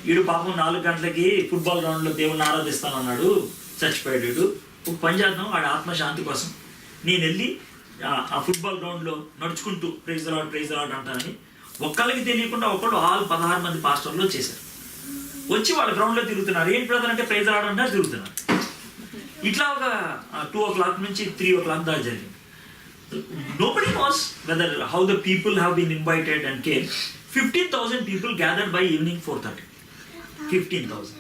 వీడు పాపం 4 గంటలకి ఫుట్బాల్ గ్రౌండ్లో దేవుణ్ణి ఆరాధిస్తానన్నాడు, చచ్చిపోయాడు వీడు, ఒక పని చేద్దాం వాడి ఆత్మశాంతి కోసం నేను వెళ్ళి ఆ ఫుట్బాల్ గ్రౌండ్లో నడుచుకుంటూ ప్రైజ్ ద లార్డ్ అంటానని ఒక్కళ్ళకి తెలియకుండా ఒకళ్ళు 16 మంది పాస్టర్లు చేశారు. వచ్చి వాళ్ళ గ్రౌండ్లో తిరుగుతున్నారు. ఏంటి బ్రదర్ అంటే ప్రైజ్ ద లార్డ్ అంటారు, తిరుగుతున్నారు. ఇట్లా ఒక 2 o'clock నుంచి 3 o'clock దాకా జరిగింది. Nobody knows whether how the people have been invited and came. 15,000 people gathered by evening 4:30. 15,000.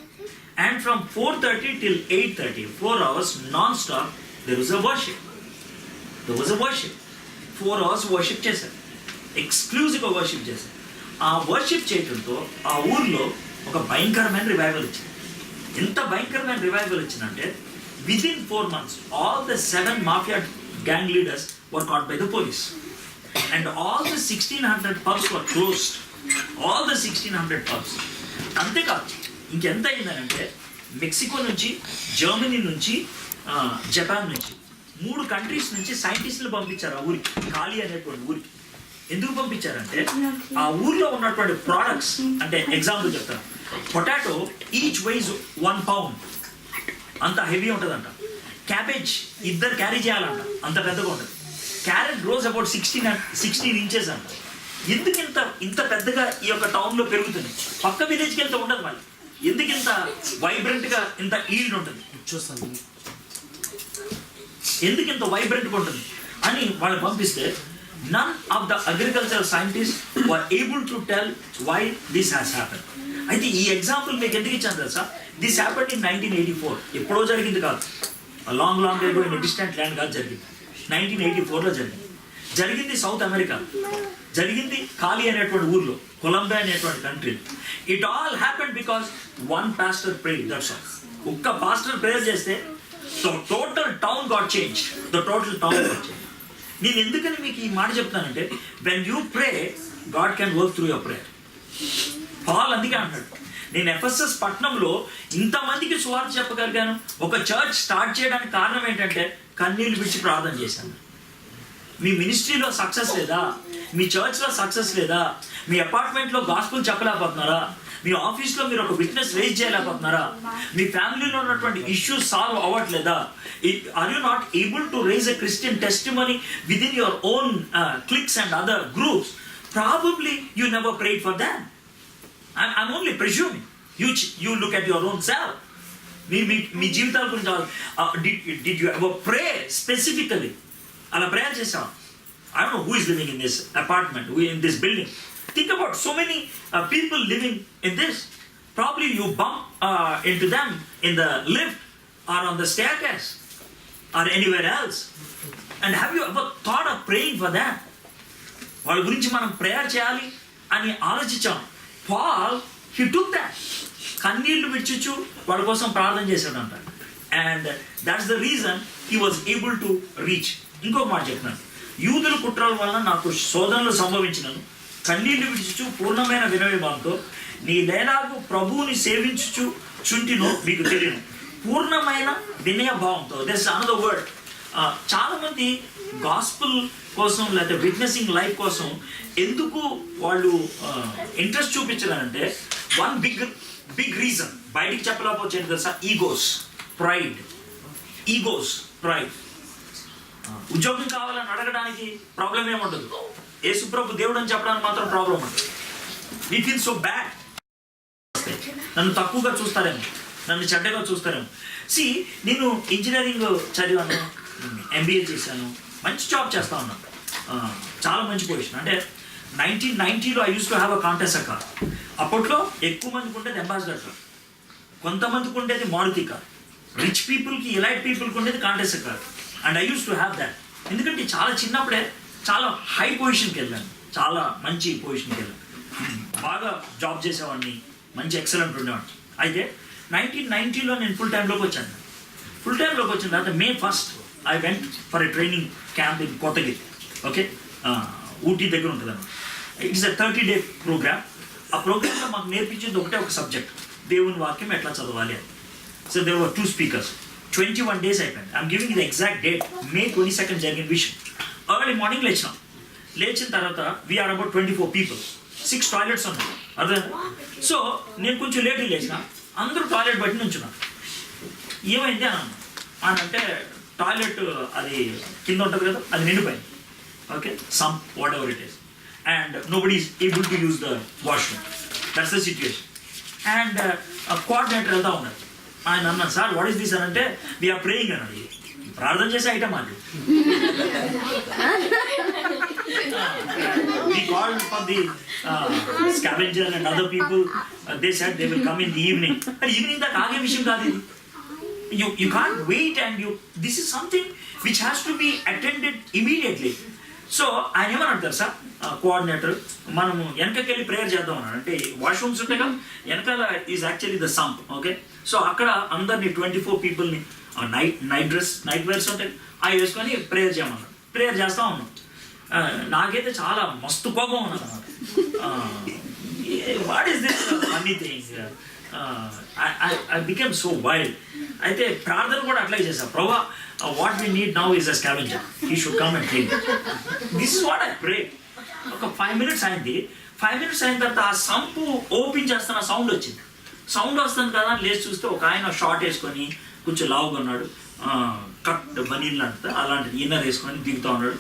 And from 4:30 till 8:30, 4 hours non-stop, there was a worship. 4 hours worship చేశారు. ఎక్స్క్లూజివ్గా worship చేశారు. ఆ వర్షిప్ చేయడంతో ఆ ఊర్లో ఒక భయంకరమైన రివైవల్ వచ్చింది. ఎంత భయంకరమైన రివైవల్ వచ్చిందంటే within 4 months, all the 7 mafia gang leaders were caught by the police. And all the 1,600 pubs were closed. All the 1,600 pubs. అంతేకాదు ఇంకెంత అయిందనంటే మెక్సికో నుంచి, జర్మనీ నుంచి, జపాన్ నుంచి 3 కంట్రీస్ నుంచి సైంటిస్టులు పంపించారు ఆ ఊరికి, ఖాళీ అనేటువంటి ఊరికి. ఎందుకు పంపించారంటే ఆ ఊర్లో ఉన్నటువంటి ప్రోడక్ట్స్, అంటే ఎగ్జాంపుల్ చెప్తాను, పొటాటో ఈచ్ వైజ్ 1 pound, అంత హెవీ ఉంటుందంట. క్యాబేజ్ 2 క్యారీ చేయాలంట, అంత పెద్దగా ఉంటుంది. క్యారెట్ గ్రోస్ అబౌట్ 16 inches అంట. ఎందుకు ఇంత పెద్దగా ఈ యొక్క టౌన్లో పెరుగుతుంది, పక్క విలేజ్కి వెళ్తే ఉండదు మళ్ళీ. ఎందుకు ఇంత వైబ్రెంట్గా ఇంత ఈల్డ్ ఉంటుంది, ఎందుకు ఇంత వైబ్రెంట్గా ఉంటుంది అని వాళ్ళు పంపిస్తే none of the agricultural scientists were able to tell why this has happened. అయితే ఈ ఎగ్జాంపుల్ మీకు ఎందుకు ఇచ్చాను తెలుసా? This happened in 1984. ఎప్పుడో జరిగింది కాదు, long ago in distant land కాదు, జరిగింది 1984లో జరిగింది సౌత్ అమెరికా, జరిగింది ఖాళీ అనేటువంటి ఊర్లో, కొలంబియా అనేటువంటి country. It all happened because 1 pastor prayed, that's all. ఒక్క పాస్టర్ ప్రేయర్ చేస్తే the total town got changed. నేను ఎందుకని మీకు ఈ మాట చెప్తానంటే, when you pray, God can work through your prayer. Paul అందుకే అంటాడు, నేను ఎఫెసస్ పట్టణంలో ఇంతమందికి సువార్త చెప్పగలిగాను, ఒక చర్చ్ స్టార్ట్ చేయడానికి కారణం ఏంటంటే కన్నీళ్ళు విడిచి ప్రార్థన చేశాను. మీ మినిస్ట్రీలో సక్సెస్ లేదా, మీ చర్చ్లో సక్సెస్ లేదా, మీ అపార్ట్మెంట్లో గాస్పుల్ చెప్పలేకపోతున్నారా, మీ ఆఫీస్లో మీరు ఒక విట్నెస్ రేజ్ చేయలేకపోతున్నారా, మీ ఫ్యామిలీలో ఉన్నటువంటి ఇష్యూస్ సాల్వ్ అవ్వట్లేదా, are you not able to raise a Christian testimony within your own cliques and other groups? Probably you never prayed for that. I'm only presuming. You look at your own self. మీ జీవితాల గురించి did you ever pray specifically? అలా prayer చేసాం. I don't know who is living in this apartment, who in this building. Think about so many people living in this. Probably you bump into them in the lift or on the staircase or anywhere else. And have you ever thought of praying for them? వాళ్ళ గురించి మనం prayer చేయాలి అని ఆలోచించాం. Paul, he took that. కన్నీళ్లు విడిచుచు వాళ్ళ కోసం ప్రార్థన చేశాడంట. And that's the reason he was able to reach. ఇంకొక మాట చెప్తున్నాను, యూదుల కుట్రల వలన నాకు శోధనలు సంభవించినను, కన్నీళ్లు విడిచుచు పూర్ణమైన వినయభావంతో నీ లేలాగు ప్రభువుని సేవించుచు చుంటినో మీకు తెలియను. పూర్ణమైన వినయభావంతో, దట్స్ అనదర్ వర్డ్. చాలా మంది గాస్పుల్ కోసం లేకపోతే విట్నెసింగ్ లైఫ్ కోసం ఎందుకు వాళ్ళు ఇంట్రెస్ట్ చూపించాలంటే వన్ బిగ్ రీజన్, బయటికి చెప్పలేకపోతే తెలుసా, ప్రైడ్. ఉద్యోగం కావాలని అడగడానికి ప్రాబ్లం ఏముండదు, యేసుప్రభు దేవుడు అని చెప్పడానికి మాత్రం ప్రాబ్లం ఉంటుంది. We feel so bad. నన్ను తక్కువగా చూస్తారేమో, నన్ను చెడ్డగా చూస్తారేమో. నేను ఇంజనీరింగ్ చదివాను, MBA చేశాను, మంచి జాబ్ చేస్తా ఉన్నాను, చాలా మంచి పొజిషన్. అంటే 1990లో I use to have a Contessa car. అప్పట్లో ఎక్కువ మందికి ఉండేది అంబాసిడర్ కార్, కొంతమందికి ఉండేది మారుతి కార్, రిచ్ పీపుల్కి ఎలైట్ పీపుల్కి ఉండేది Contessa car. And I use to have that. ఎందుకంటే చాలా చిన్నప్పుడే చాలా హై పొజిషన్కి వెళ్ళాను, చాలా మంచి పొజిషన్కి వెళ్ళాను, బాగా జాబ్ చేసేవాడిని, మంచి ఎక్సలెంట్ ఉండేవాడిని. అయితే 1990లో నేను ఫుల్ టైంలోకి వచ్చాను. ఫుల్ టైంలోకి వచ్చిన తర్వాత May 1st I went for a training camp in Kotagiri. Okay, Ooty దగ్గర ఉంటుంది అన్నమాట. It's a 30-day programme. ఆ ప్రోగ్రామ్లో మాకు నేర్పించింది ఒక సబ్జెక్ట్, దేవుని వాక్యం ఎట్లా చదవాలి అని. So there were 2 speakers. 21 days అయిపోయింది. I'm giving the exact date. May 22nd జరిగిన విషయం. ఎర్లీ మార్నింగ్ లేచిన తర్వాత వీఆర్ అబౌట్ 24 people, 6 toilets ఉన్నాయి, అర్థం. సో నేను కొంచెం లేట్గా లేచిన, అందరూ టాయిలెట్ బట్టి నుంచున్నాను. ఏమైంది అని అంటే టాయిలెట్ అది కింద ఉంటుంది కదా, అది నిండిపోయింది. Okay, some what ever it is, and nobody is able to use the washroom. That's the situation. And coordinator వెళ్తా ఉన్నాడు. ఆయన అన్నాను, సార్ వాట్ ఈస్ దిస్ అని అంటే, వీఆర్ ప్రేయింగ్ అని అడిగి, ప్రార్థన చేసే ఐటమ్ అది. We called for the scavenger and other people. They said they will come in the evening. But evening that aage vishayam kaadu idi. You can't wait, and this is something which has to be attended immediately. So ఆయన ఏమన్నాడు sir, coordinator, మనము వెనకకెళ్ళి prayer చేద్దాం అన్నాడు. అంటే washrooms ఉంటాయి కదా, వెనకాల is actually the sump. Okay, so అక్కడ అందరినీ 24 peopleని నైట్ వేర్స్ ఉంటాయి, అవి వేసుకొని ప్రేయర్ చేయమన్నాడు. ప్రేయర్ చేస్తా ఉన్నాం. నాకైతే చాలా మస్తు కోపం ఉన్నది అన్నమాట. What is this funny thing, I became so wild. అయితే ప్రార్థన కూడా అట్లే చేశాను, ప్రభా what we need now is a scavenger, he should come and clean. This is what I pray. ఒక 5 minutes అయింది. 5 minutes అయిన తర్వాత ఆ సంపు ఓపెన్ చేస్తున్న సౌండ్ వచ్చింది. సౌండ్ వస్తుంది కదా అని లేచి చూస్తే ఒక ఆయన షార్ట్ వేసుకొని కొంచెం లావుగా ఉన్నాడు, కట్ బనీన్ లాంటిది అలాంటిది ఇన్నర్ వేసుకొని దిగుతూ ఉన్నాడు,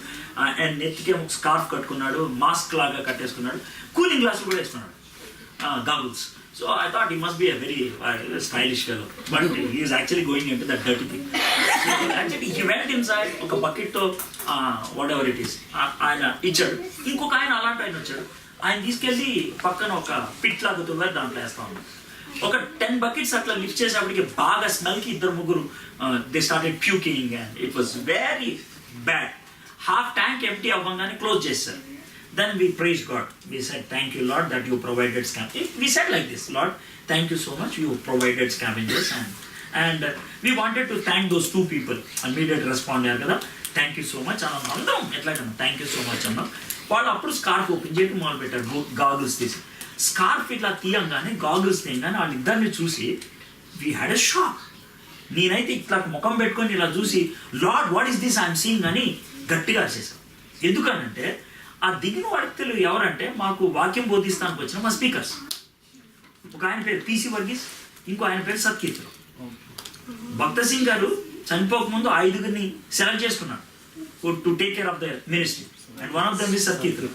అండ్ నెత్తికి స్కార్ఫ్ కట్టుకున్నాడు, మాస్క్ లాగా కట్టేసుకున్నాడు, కూలింగ్ గ్లాసులు కూడా వేసుకున్నాడు, goggles. So I thought he must be a very stylish fellow, but he is actually going into that dirty thing. So actually he went inside, ఒక బకెట్తో whatever it is ఆయన ఇచ్చాడు. ఇంకొక ఆయన అలాంటి ఆయన వచ్చాడు, ఆయన తీసుకెళ్ళి పక్కన ఒక పిట్ లాగా తున్నారు, దాంట్లో వేస్తా ఉన్నాడు. ఒక 10 buckets అట్లా లిఫ్ట్ చేసేప్పటికి బాగా స్మెల్కి 2-3 they started puking, and it was very bad. Half tank empty అవ్వగానే క్లోజ్ చేశారు. Then we praised God. We said, thank you, Lord, that you provided scavengers. We said like this, Lord, thank you so much, you provided scavengers. And we wanted to thank those 2 people. Immediate respond kada, thank you so much. Andam etlagana, thank you so much anna. వాళ్ళు అప్పుడు scarf open చేయడం మొదలు పెట్టారు, goggles తీసి. Scarf ఇట్లా తీయంగానే, goggles తీయంగానే వాళ్ళిద్దరిని చూసి వీ హ్యాడ్ ఎ షాక్. నేనైతే ఇట్లా ముఖం పెట్టుకొని ఇలా చూసి, lord what is this I'm seeing అని గట్టిగా చేశాను. ఎందుకనంటే ఆ దిగిన వ్యక్తులు ఎవరంటే, మాకు వాక్యం బోధిస్తానికి వచ్చిన మా స్పీకర్స్. ఒక ఆయన పేరు PC వర్గీస్, ఇంకో ఆయన పేరు సత్కీర్తి. భక్త సింగ్ గారు చనిపోకముందు 5గురిని సెలెక్ట్ చేసుకున్నాడు to take care of the ministry, and one of them is Satkirti.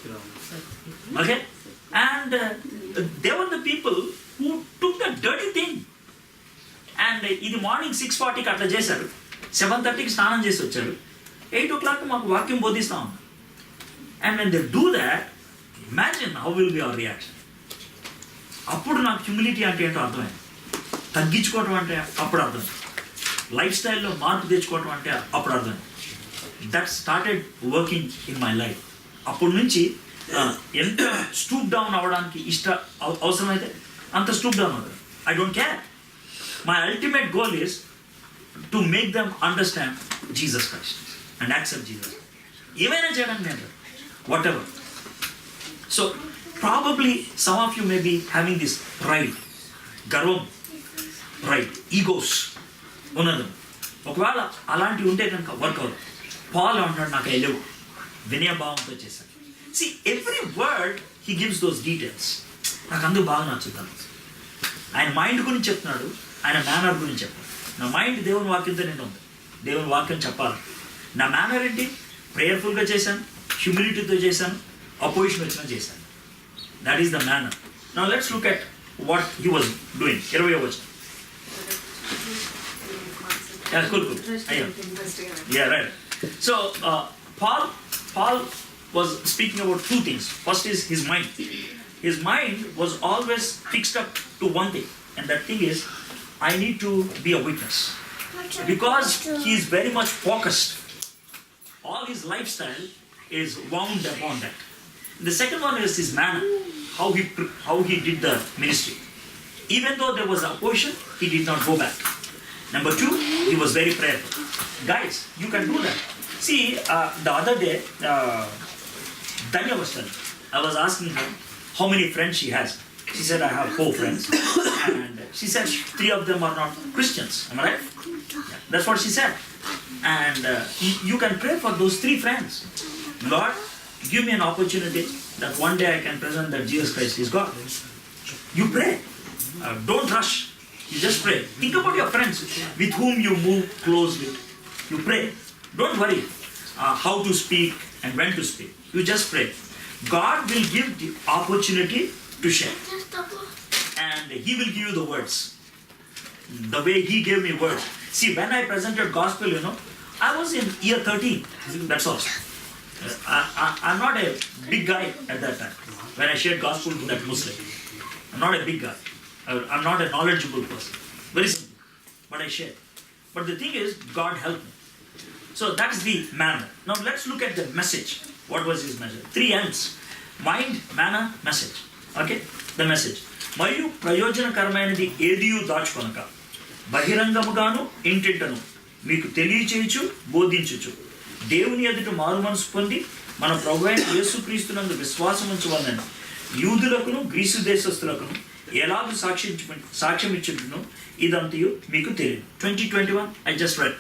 Okay, and they were the people who took the dirty thing. And ఇది మార్నింగ్ 6:40కి అట్లా చేశారు, 7:30కి స్నానం చేసి వచ్చారు, 8 o'clock మాకు వాక్యం బోధిస్తా ఉన్నాం. And when they do that, imagine how will be our reaction. అప్పుడు నాకు హ్యూమిలిటీ అంటే ఏంటో అర్థమైంది, తగ్గించుకోవటం అంటే అప్పుడు అర్థమైంది, లైఫ్ స్టైల్లో మార్పు తెచ్చుకోవటం అంటే అప్పుడు అర్థమైంది. That started working in my life. అప్పటి నుంచి ఎంత స్టూప్ డౌన్ అవ్వడానికి అవసరమైతే అంత స్టూప్ డౌన్ అవుతుంది. I don't care. My ultimate goal is to make them understand Jesus Christ and accept Jesus. ఏమైనా చేయడానికి నేను whatever. So probably some of you may be having this pride, గర్వం, pride, egos ఉన్నది. ఒకవేళ అలాంటివి ఉంటే కనుక వర్కౌట్. పాల్ అంటాడు నాకు వెళ్ళవు, వినయభావంతో చేశాను. See, every word he gives those details. నాకు అందుకు బాగా నచ్చుతాను. ఆయన మైండ్ గురించి చెప్తున్నాడు, ఆయన మేనర్ గురించి చెప్తాడు. నా మైండ్ దేవుని వాక్యంతో నేను ఉంది, దేవుని వాక్యం చెప్పాలి. నా మేనర్ ఏంటి? ప్రేయర్ఫుల్గా చేశాను, హ్యూమిలిటీతో చేశాను, అపోజిషన్ వచ్చినా చేశాను. That is the manner. Now let's look at what he was doing. 20వ వచనం. Cool. Yeah, right. So Paul was speaking about two things. First is his mind. His mind was always fixed up to one thing, and that thing is, I need to be a witness. Because he is very much focused, all his lifestyle is wound upon that. The second one is his manner, how he did the ministry. Even though there was opposition, he did not go back. Number two, he was very prayerful. Guys, you can do that. See, the other day, Danya was telling, I was asking her how many friends she has. She said, I have 4 friends. And she said 3 of them are not Christians. Am I right? Yeah, that's what she said. And you can pray for those 3 friends. Lord, give me an opportunity that one day I can present that Jesus Christ is God. You pray. Don't rush. You just pray. Think about your friends with whom you move closely. You pray. Don't worry how to speak and when to speak. You just pray. God will give the opportunity to share. And He will give you the words. The way He gave me words. See, when I presented gospel, I was in year 13. That's all. I'm not a big guy at that time. When I shared gospel to that Muslim. I'm not a big guy. I'm not a knowledgeable person. Very simple. But I share. But the thing is, God helped me. So that's the manner. Now let's look at the message. What was his message? 3 M's. Mind, manner, message. Okay? The message. మరియు ప్రయోజనకరమైనది ఏదియు దాచుకొనక బహిరంగముగాను ఇంటింటను మీకు తెలియచేయుచు బోధించుచు దేవుని ఎదుట మారుమనసు పొంది మన ప్రభువైన యేసుక్రీస్తునందు విశ్వాసముంచవలెను యూదులకును Greece దేశస్థులకును ఎలాగూ సాక్ష్యం ఇచ్చుటను ఇదంతయు మీకు తెలియదు. 2021 I just read.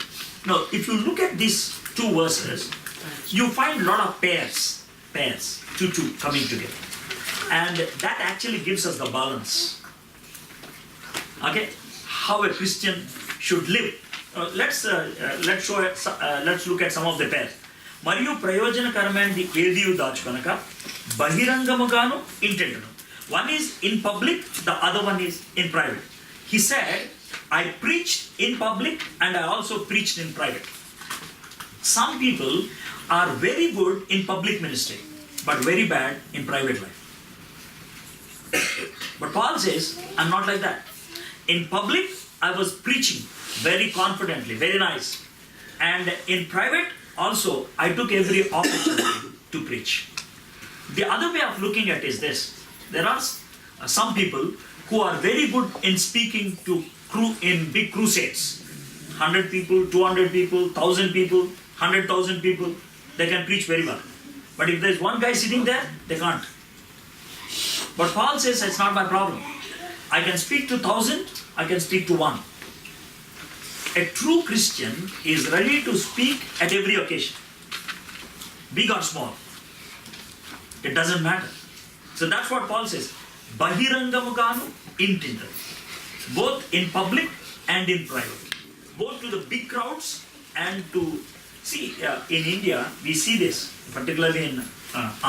Now if you look at these 2 verses, you find a lot of pairs, 2 coming together, and that actually gives us the balance. Okay, how a Christian should live. Let's look at some of the pairs. మరియు ప్రయోజనకరమైనది ఏదియు దాచుకొనక బహిరంగముగాను ఇంటెంటును. One is in public, the other one is in private. He said, I preached in public and I also preached in private. Some people are very good in public ministry, but very bad in private life. But Paul says, I'm not like that. In public, I was preaching very confidently, very nice. And in private, also, I took every opportunity to preach. The other way of looking at it is this. There are some people who are very good in speaking to in big crusades. 100 people, 200 people, 1,000 people, 100,000 people. They can preach very well. But if there's one guy sitting there, they can't. But Paul says it's not my problem. I can speak to 1,000, I can speak to 1. A true Christian is ready to speak at every occasion. Big or small. It doesn't matter. So that's what Paul says. Bahirangamuganu intinda. Both in public and in private. Both to the big crowds and to... See, in India, we see this, particularly in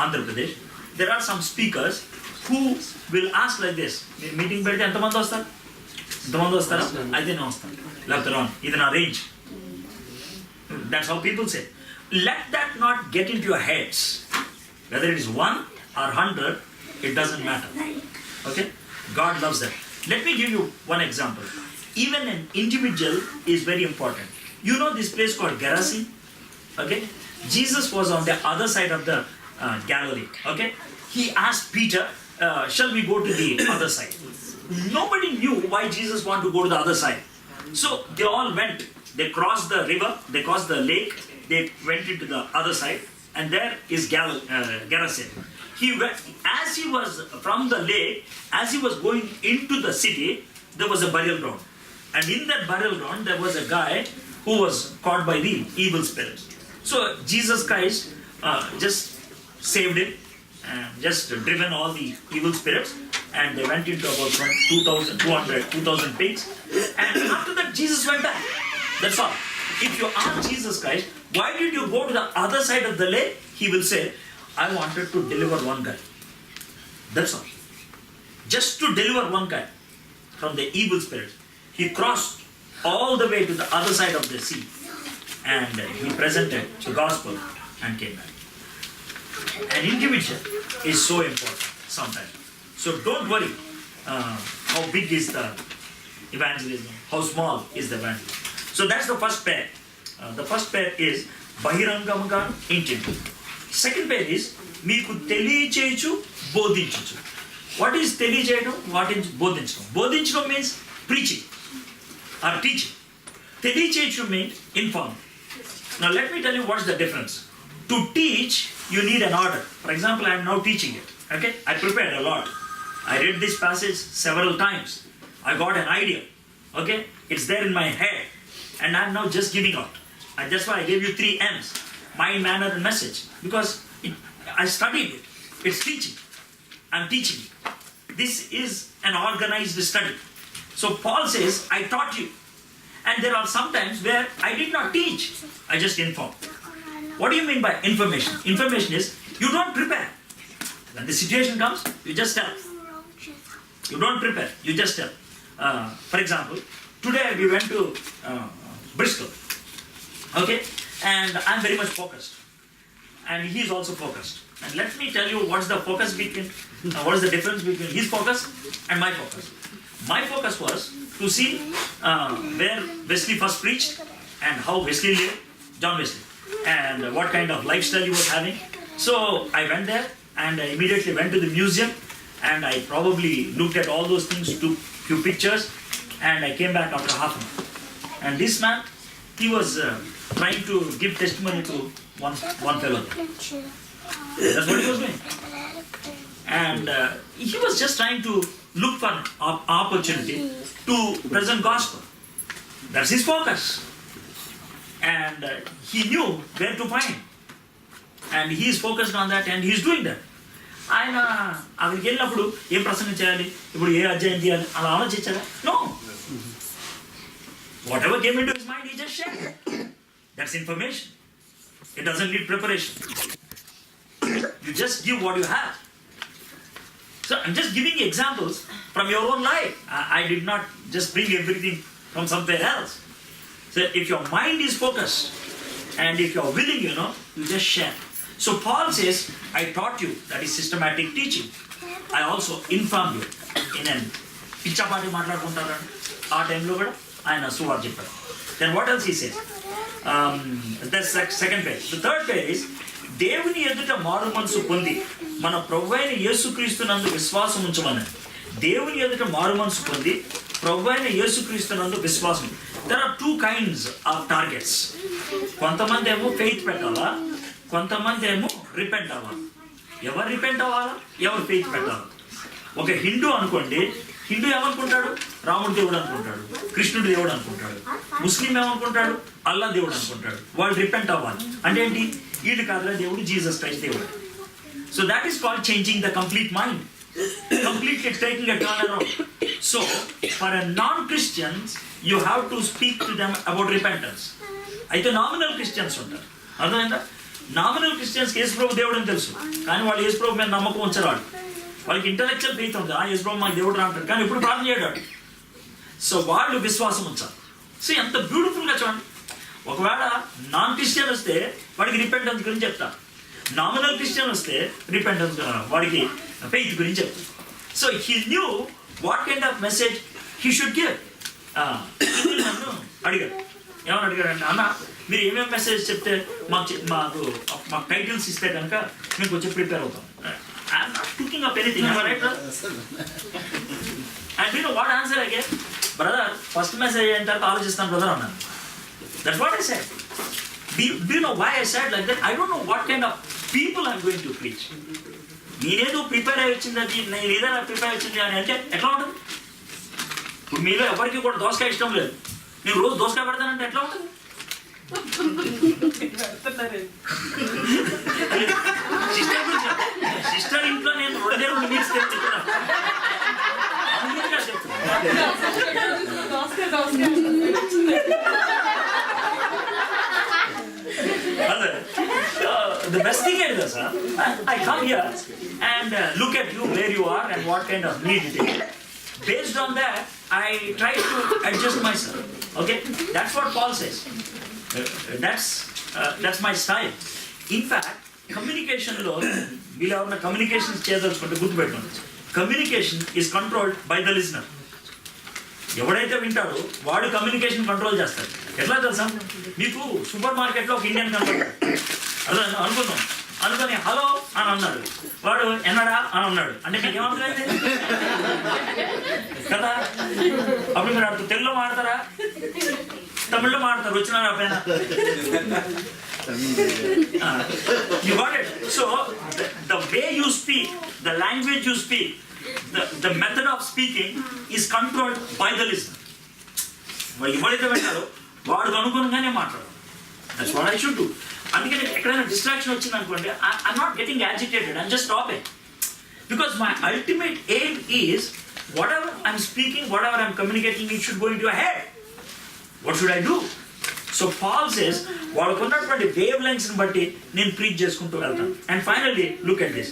Andhra Pradesh. There are some speakers who will ask like this. Meeting bedte entamandi vastaru? Entamandi vastara? Aithe na vastaru. Left around. Idu na range. That's how people say. Let that not get into your heads. Whether it is 1 or 100, it doesn't matter. Okay? God loves that. Let me give you one example. Even an individual is very important. You know this place called Gerasene? Okay? Jesus was on the other side of the Galilee. Okay? He asked Peter, shall we go to the other side? Nobody knew why Jesus wanted to go to the other side. So they all went they crossed the river, they crossed the lake, they went into the other side, and there is Gerasene. He went, as he was from the lake, as he was going into the city, there was a burial ground. And in that burial ground, there was a guy who was caught by the evil spirits. So Jesus Christ just saved him and just driven all the evil spirits, and they went into about 2,000 pigs. And after that, Jesus went back. That's all. If you ask Jesus Christ, why did you go to the other side of the lake? He will say, I wanted to deliver one guy. That's all. Just to deliver one guy from the evil spirits. He crossed all the way to the other side of the sea, and he presented the gospel and came back. An individual is so important sometimes. So don't worry how big is the evangelism, how small is the evangelism. So that's the first pair. The first pair is Bahirangamaga intimate. Second pair is Meeku Telichechu Bodhinchu. What is Telichayadam? What is Bodhincham? Bodhincham means preaching or teaching. Telichechu means inform. Now let me tell you what's the difference. To teach, you need an order. For example, I am now teaching it. Okay? I prepared a lot. I read this passage several times. I got an idea. Okay? It's there in my head. And I am now just giving out. And that's why I gave you 3 M's. Mind, manner, and message. Because I studied it. It's teaching. I'm teaching it. This is an organized study. So Paul says, I taught you. And there are some times where I did not teach. I just informed. What do you mean by information? Information is, you don't prepare. When the situation comes, you just tell. You don't prepare, you just tell. For example, today we went to Bristol. Okay? And I'm very much focused. And he's also focused. And let me tell you what's the focus between, what is the difference between his focus and my focus. My focus was to see where Wesley first preached and how Wesley lived, John Wesley, and what kind of lifestyle he was having. So I went there and I immediately went to the museum, and I probably looked at all those things, took few pictures, and I came back after half an hour. And this man, he was trying to give testimony to one fellow. That's what he was doing. And he was just trying to look for an opportunity to present gospel. That's his focus. And he knew where to find. And he is focused on that, and he is doing that. ఆయన అక్కడికి వెళ్ళినప్పుడు ఏ ప్రసంగం చేయాలి, ఇప్పుడు ఏ అధ్యాయం చేయాలి అలా ఆలోచించారా? No. Whatever came into his mind, he just shared. That's information. It doesn't need preparation. You just give what you have. So I'm just giving you examples from your own life. I did not just bring everything from somewhere else. So if your mind is focused and if you're willing, you just share. So Paul says, I taught you, that is systematic teaching. I also informed you in an pichapati maatladukuntaru aa time lo kuda ayana suvar chepparu. Then what else he says? That's the second page. The third page is దేవుని ఎదుట మారు మనసు పొంది మన ప్రభువైన యేసుక్రీస్తునందు విశ్వాసం ఉంచమని. దేవుని ఎదుట మారు మనసు పొంది ప్రభువైన యేసుక్రీస్తునందు విశ్వాసం. There are 2 kinds of targets. కొంతమంది ఏమో ఫెయిత్ పెట్టాలా, కొంతమంది ఏమో రిపెంట్ అవ్వాలి. ఎవరు రిపెంట్ అవ్వాలా, ఎవరు ఫెయిత్ పెట్టాలి. ఒక హిందూ అనుకోండి, హిందూ ఏమనుకుంటాడు, రాముడు దేవుడు అనుకుంటాడు, కృష్ణుడు దేవుడు అనుకుంటాడు. ముస్లిం ఏమనుకుంటాడు, అల్లా దేవుడు అనుకుంటాడు. వాళ్ళు రిపెంట్ అవ్వాలి. అంటే ఏంటి, వీళ్ళు కాదురా దేవుడు, జీసస్ క్రైస్ట్ దేవుడు. So that is called changing the complete mind, completely taking a turn around. So for a non-Christians, you have to speak to them about repentance. అయితే నామినల్ క్రిస్టియన్స్ ఉంటారు, అర్థమైందా? నామినల్ క్రిస్టియన్స్కి యేసుప్రభు దేవుడు అని తెలుసు, కానీ వాళ్ళు యేసుప్రభు మీద నమ్మకం ఉంచారు. వాళ్ళకి ఇంటలెక్చువల్ ఫెయిత్ ఉంది, యేసుప్రభు మాకు దేవుడు అంటారు, కానీ ఇప్పుడు ప్రార్థన చేయడాడు. సో వాళ్ళు విశ్వాసం ఉంచాలి. సో ఎంత బ్యూటిఫుల్గా చూడండి. ఒకవేళ నాన్ క్రిస్టియన్ వస్తే వాడికి రిపెంటెన్స్ గురించి చెప్తాను, నామినల్ క్రిస్టియన్ వస్తే రిపెంటెన్స్ వాడికి ఫెయిత్ గురించి చెప్తాను. So he knew what kind of message he should give. నన్ను అడిగాడు, ఏమని అడిగాడంటే, అన్న మీరు ఏమేమి మెసేజ్ చెప్తే మాకు టైటిల్స్ ఇస్తే కనుక మేము కొంచెం ప్రిపేర్ అవుతాం. I'm not talking of anything, right? And you know what answer I gave? Brother, first message అయిన తర్వాత ఆలోచిస్తాను బ్రదర్ అన్నాను. That's what I said. Do you know why I said like that? I don't know what kind of people I'm going to preach. నేనేదో prepare అయ్యి వచ్చింది, నేను ఏదైనా prepare వచ్చింది అని అంటే ఎట్లా ఉంటుంది? ఇప్పుడు మీలో ఎవరికి కూడా దోసకాయ ఇష్టం లేదు, నేను రోజు దోసకాయ పెడతానంటే ఎట్లా ఉంటుంది? సిస్టర్ ఇంట్లో నేను 2 మీల్స్ తెచ్చుకున్నాను. The best thing is, sir, I come here and look at you where you are and what kind of need it is. Based on that, I try to adjust myself. Okay, that's what Paul says. That's my style. In fact, communication lo we'll have communications cheyadalchukunte good pettukondi. Communication is controlled by the listener. ఎవడైతే వింటాడో వాడు communication control చేస్తాడు. ఎట్లా తెలుసా? మీకు super మార్కెట్లో ఒక Indian కనపడ్డాడు, అదే అనుకున్నాం, అనుకొని హలో అని అన్నాడు, వాడు ఎన్నడా అని అన్నాడు అంటే మీకు ఏమవుతుంది కదా? అప్పుడు మీరు అటు తెలుగులో మాడతారా, తమిళ్లో మాడతారు, వచ్చిన పైన you got it. So the way you speak, the language you speak, the method of speaking is controlled by the listener. వాళ్ళు ఎవరైతే వింటారో వాడు అనుగుణంగానే మాట్లాడాలి. That's what I should do. అందుకని ఎక్కడైనా డిస్ట్రాక్షన్ వచ్చింది అనుకోండి, I'm not getting agitated, I'm just stopping. Because my ultimate aim is whatever I'm speaking, whatever I'm communicating, it should go into your head. What should I do? So Paul says, వాళ్ళకున్నటువంటి wave లెంగ్స్ని బట్టి నేను preach చేసుకుంటూ వెళ్తాను. And finally, look at this.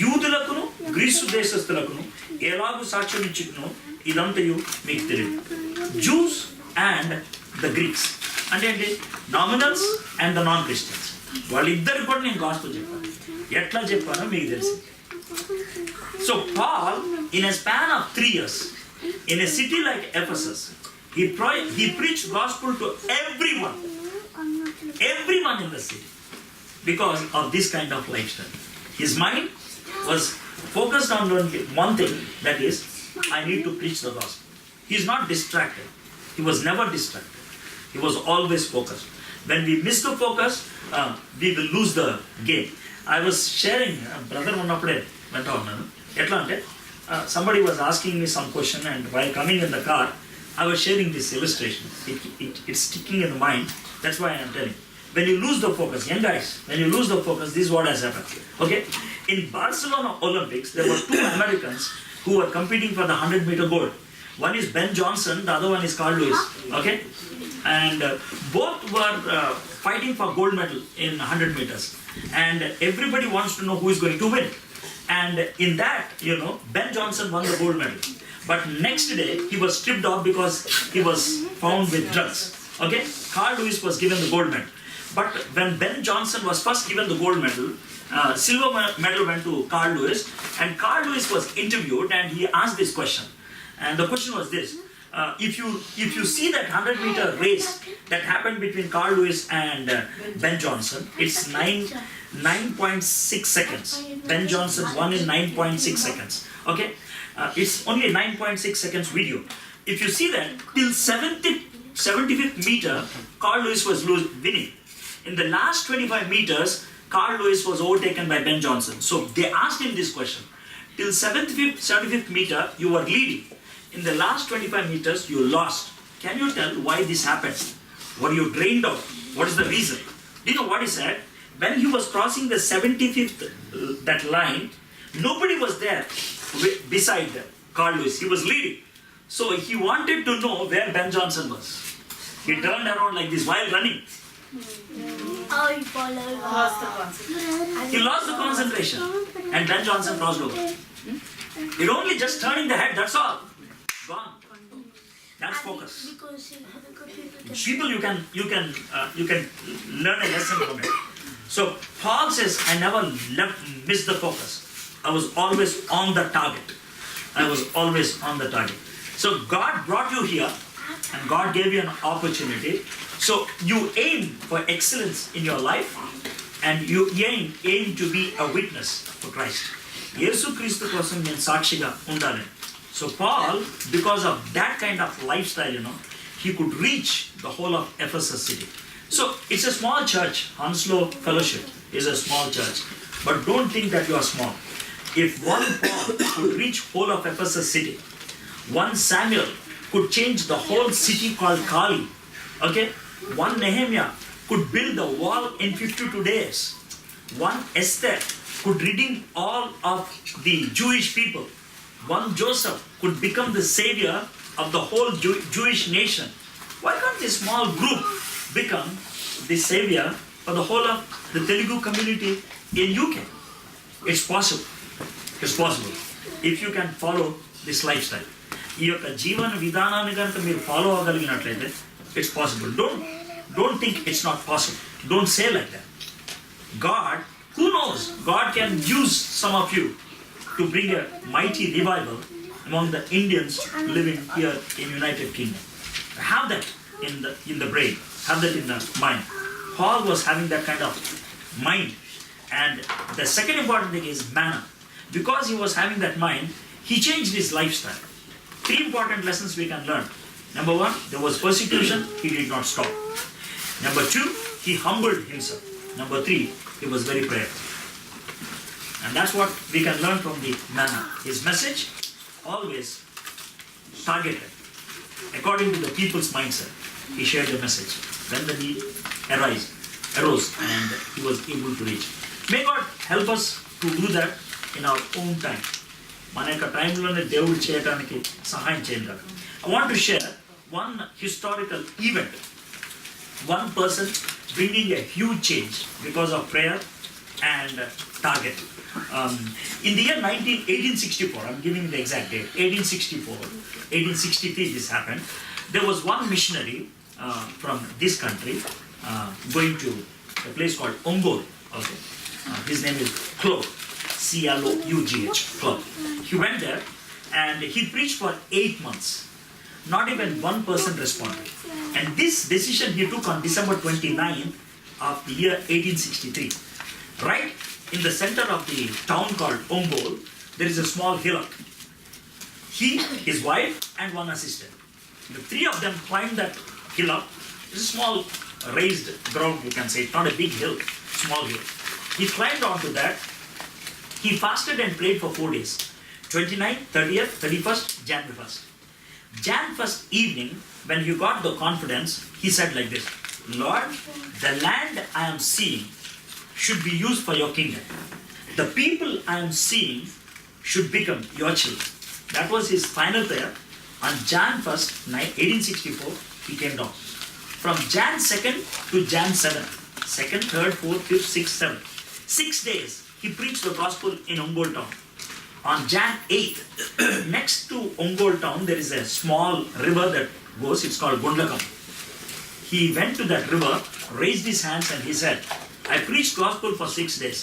యూదులకును గ్రీసు దేశస్తులకును ఎలాగూ సాక్ష్యం ఇచ్చినో ఇదంతయు మీకు తెలియదు. జూస్ అండ్ ద గ్రీక్స్ అంటే ఏంటి? Nominals and the non Christians, వాళ్ళిద్దరికి కూడా నేను గాస్పెల్ చెప్పాను. ఎట్లా చెప్పానో మీకు తెలుసు. So Paul in a span of 3 years in a city like Ephesus, he preached gospel to everyone in the city because of this kind of lifestyle. His mind was focused on only one thing, that is, I need to preach the gospel. He is not distracted. He was never distracted. He was always focused. When we miss the focus, we will lose the game. I was sharing, brother ఉన్నప్పుడే వెంట ఉన్నాను. ఎట్లా అంటే somebody was asking me some question, and while coming in the car, I was sharing this illustration. It's sticking in the mind. That's why I am telling. When you lose the focus, young guys, when you lose the focus, this is what has happened. Okay? In Barcelona Olympics, there were 2 Americans who were competing for the 100-meter gold. One is Ben Johnson, the other one is Carl Lewis. Okay? And both were fighting for gold medal in 100 meters. And everybody wants to know who is going to win. And in that, Ben Johnson won the gold medal. But next day, he was stripped off because he was found with drugs. Okay? Carl Lewis was given the gold medal. But when Ben Johnson was first given the gold medal, silver medal went to Carl Lewis, and Carl Lewis was interviewed, and he asked this question. And the question was this: if you see that 100-meter race that happened between Carl Lewis and Ben Johnson, it's 9.6 seconds. Ben Johnson won in 9.6 seconds. Okay, it's only 9.6 seconds video. If you see that till 75th meter, Carl Lewis was winning. In the last 25 meters, Carl Lewis was overtaken by Ben Johnson. So they asked him this question: till 75th meter, you were leading. In the last 25 meters, you lost. Can you tell why this happened? Were you drained out? What is the reason? Do you know what he said? When he was crossing the 75th that line, nobody was there beside Carl Lewis. He was leading. So he wanted to know where Ben Johnson was. He turned around like this while running. He lost the concentration, and Ben Johnson crossed over. It only just turning the head, that's all. Gone. That's focus. People, you can learn a lesson from it. So Paul says, I never missed the focus. I was always on the target. So God brought you here, and God gave you an opportunity. So you aim for excellence in your life, and you aim to be a witness for Christ. యేసు క్రీస్తు కోసం నేను సాక్షిగా ఉండాలి. So Paul, because of that kind of lifestyle, he could reach the whole of Ephesus city. So it's a small church. Hounslow Fellowship is a small church. But don't think that you are small. If one Paul could reach whole of Ephesus city, one Samuel could change the whole city called Kali. Okay? One Nehemiah could build the wall in 52 days. One Esther could redeem all of the Jewish people. One Joseph could become the savior of the whole Jewish nation. Why can't this small group become the savior for the whole of the Telugu community in UK? It's possible. It's possible. If you can follow this lifestyle. ఈ యొక్క జీవన విధానాన్ని కనుక మీరు follow అవ్వగలిగినట్లయితే it's possible. Don't think it's not possible. Don't say like that. God, who knows, God can use some of you to bring a mighty revival among the Indians living here in United Kingdom. Have that in the brain. Have that in the mind. Paul was having that kind of mind. And the second important thing is manna. Because he was having that mind, he changed his lifestyle. 3 important lessons we can learn. Number 1, there was persecution, he did not stop. Number 2, he humbled himself. Number 3, he was very prayerful. And that's what we can learn from the manna. His message, always targeted. According to the people's mindset, he shared the message. Then the need arose and he was able to reach. May God help us to do that in our own time. మన యొక్క టైంలోనే దేవుడు చేయడానికి సహాయం చేయండి. I want to share one historical event. One person bringing a huge change because of prayer and target. In the year 1864, I'm giving the exact date, 1864, 1863 this happened. There was one missionary from this country going to a place called Ongole. Okay. His name is Clough. C-L-O-U-G-H, Clough. He went there and he preached for 8 months. Not even one person responded. And this decision he took on December 29th of the year 1863. Right in the center of the town called Ongole, there is a small hillock. He, his wife, and one assistant. The 3 of them climbed that hillock. It's a small raised ground, you can say. It's not a big hill, small hill. He climbed onto that. He fasted and prayed for 4 days. 29th, 30th, 31st, January 1st. Jan 1st evening, when he got the confidence, he said like this, Lord, the land I am seeing should be used for your kingdom. The people I am seeing should become your children. That was his final prayer. On Jan 1st, 1864, he came down. From Jan 2nd to Jan 7th, 2nd, 3rd, 4th, 5th, 6th, 7th, 6 days, he preached the gospel in Ongole town. On Jan 8th, next to Ongole town, there is a small river that goes, it's called Gundlakam. He went to that river, raised his hands and he said, I preached gospel for 6 days.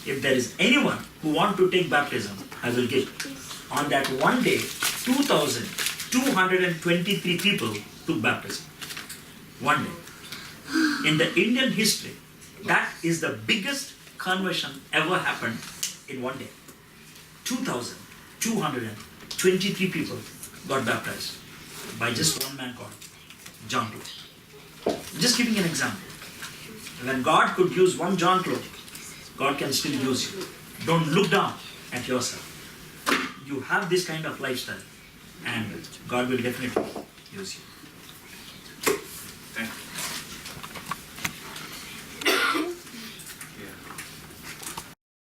If there is anyone who want to take baptism, I will give. On that one day, 2,223 people took baptism. One day. In the Indian history, that is the biggest conversion ever happened in one day. 2,223 people got baptized by just one man called John Clough. Just giving an example. When God could use one John Clough, God can still use you. Don't look down at yourself. You have this kind of lifestyle and God will definitely use you. Thank you.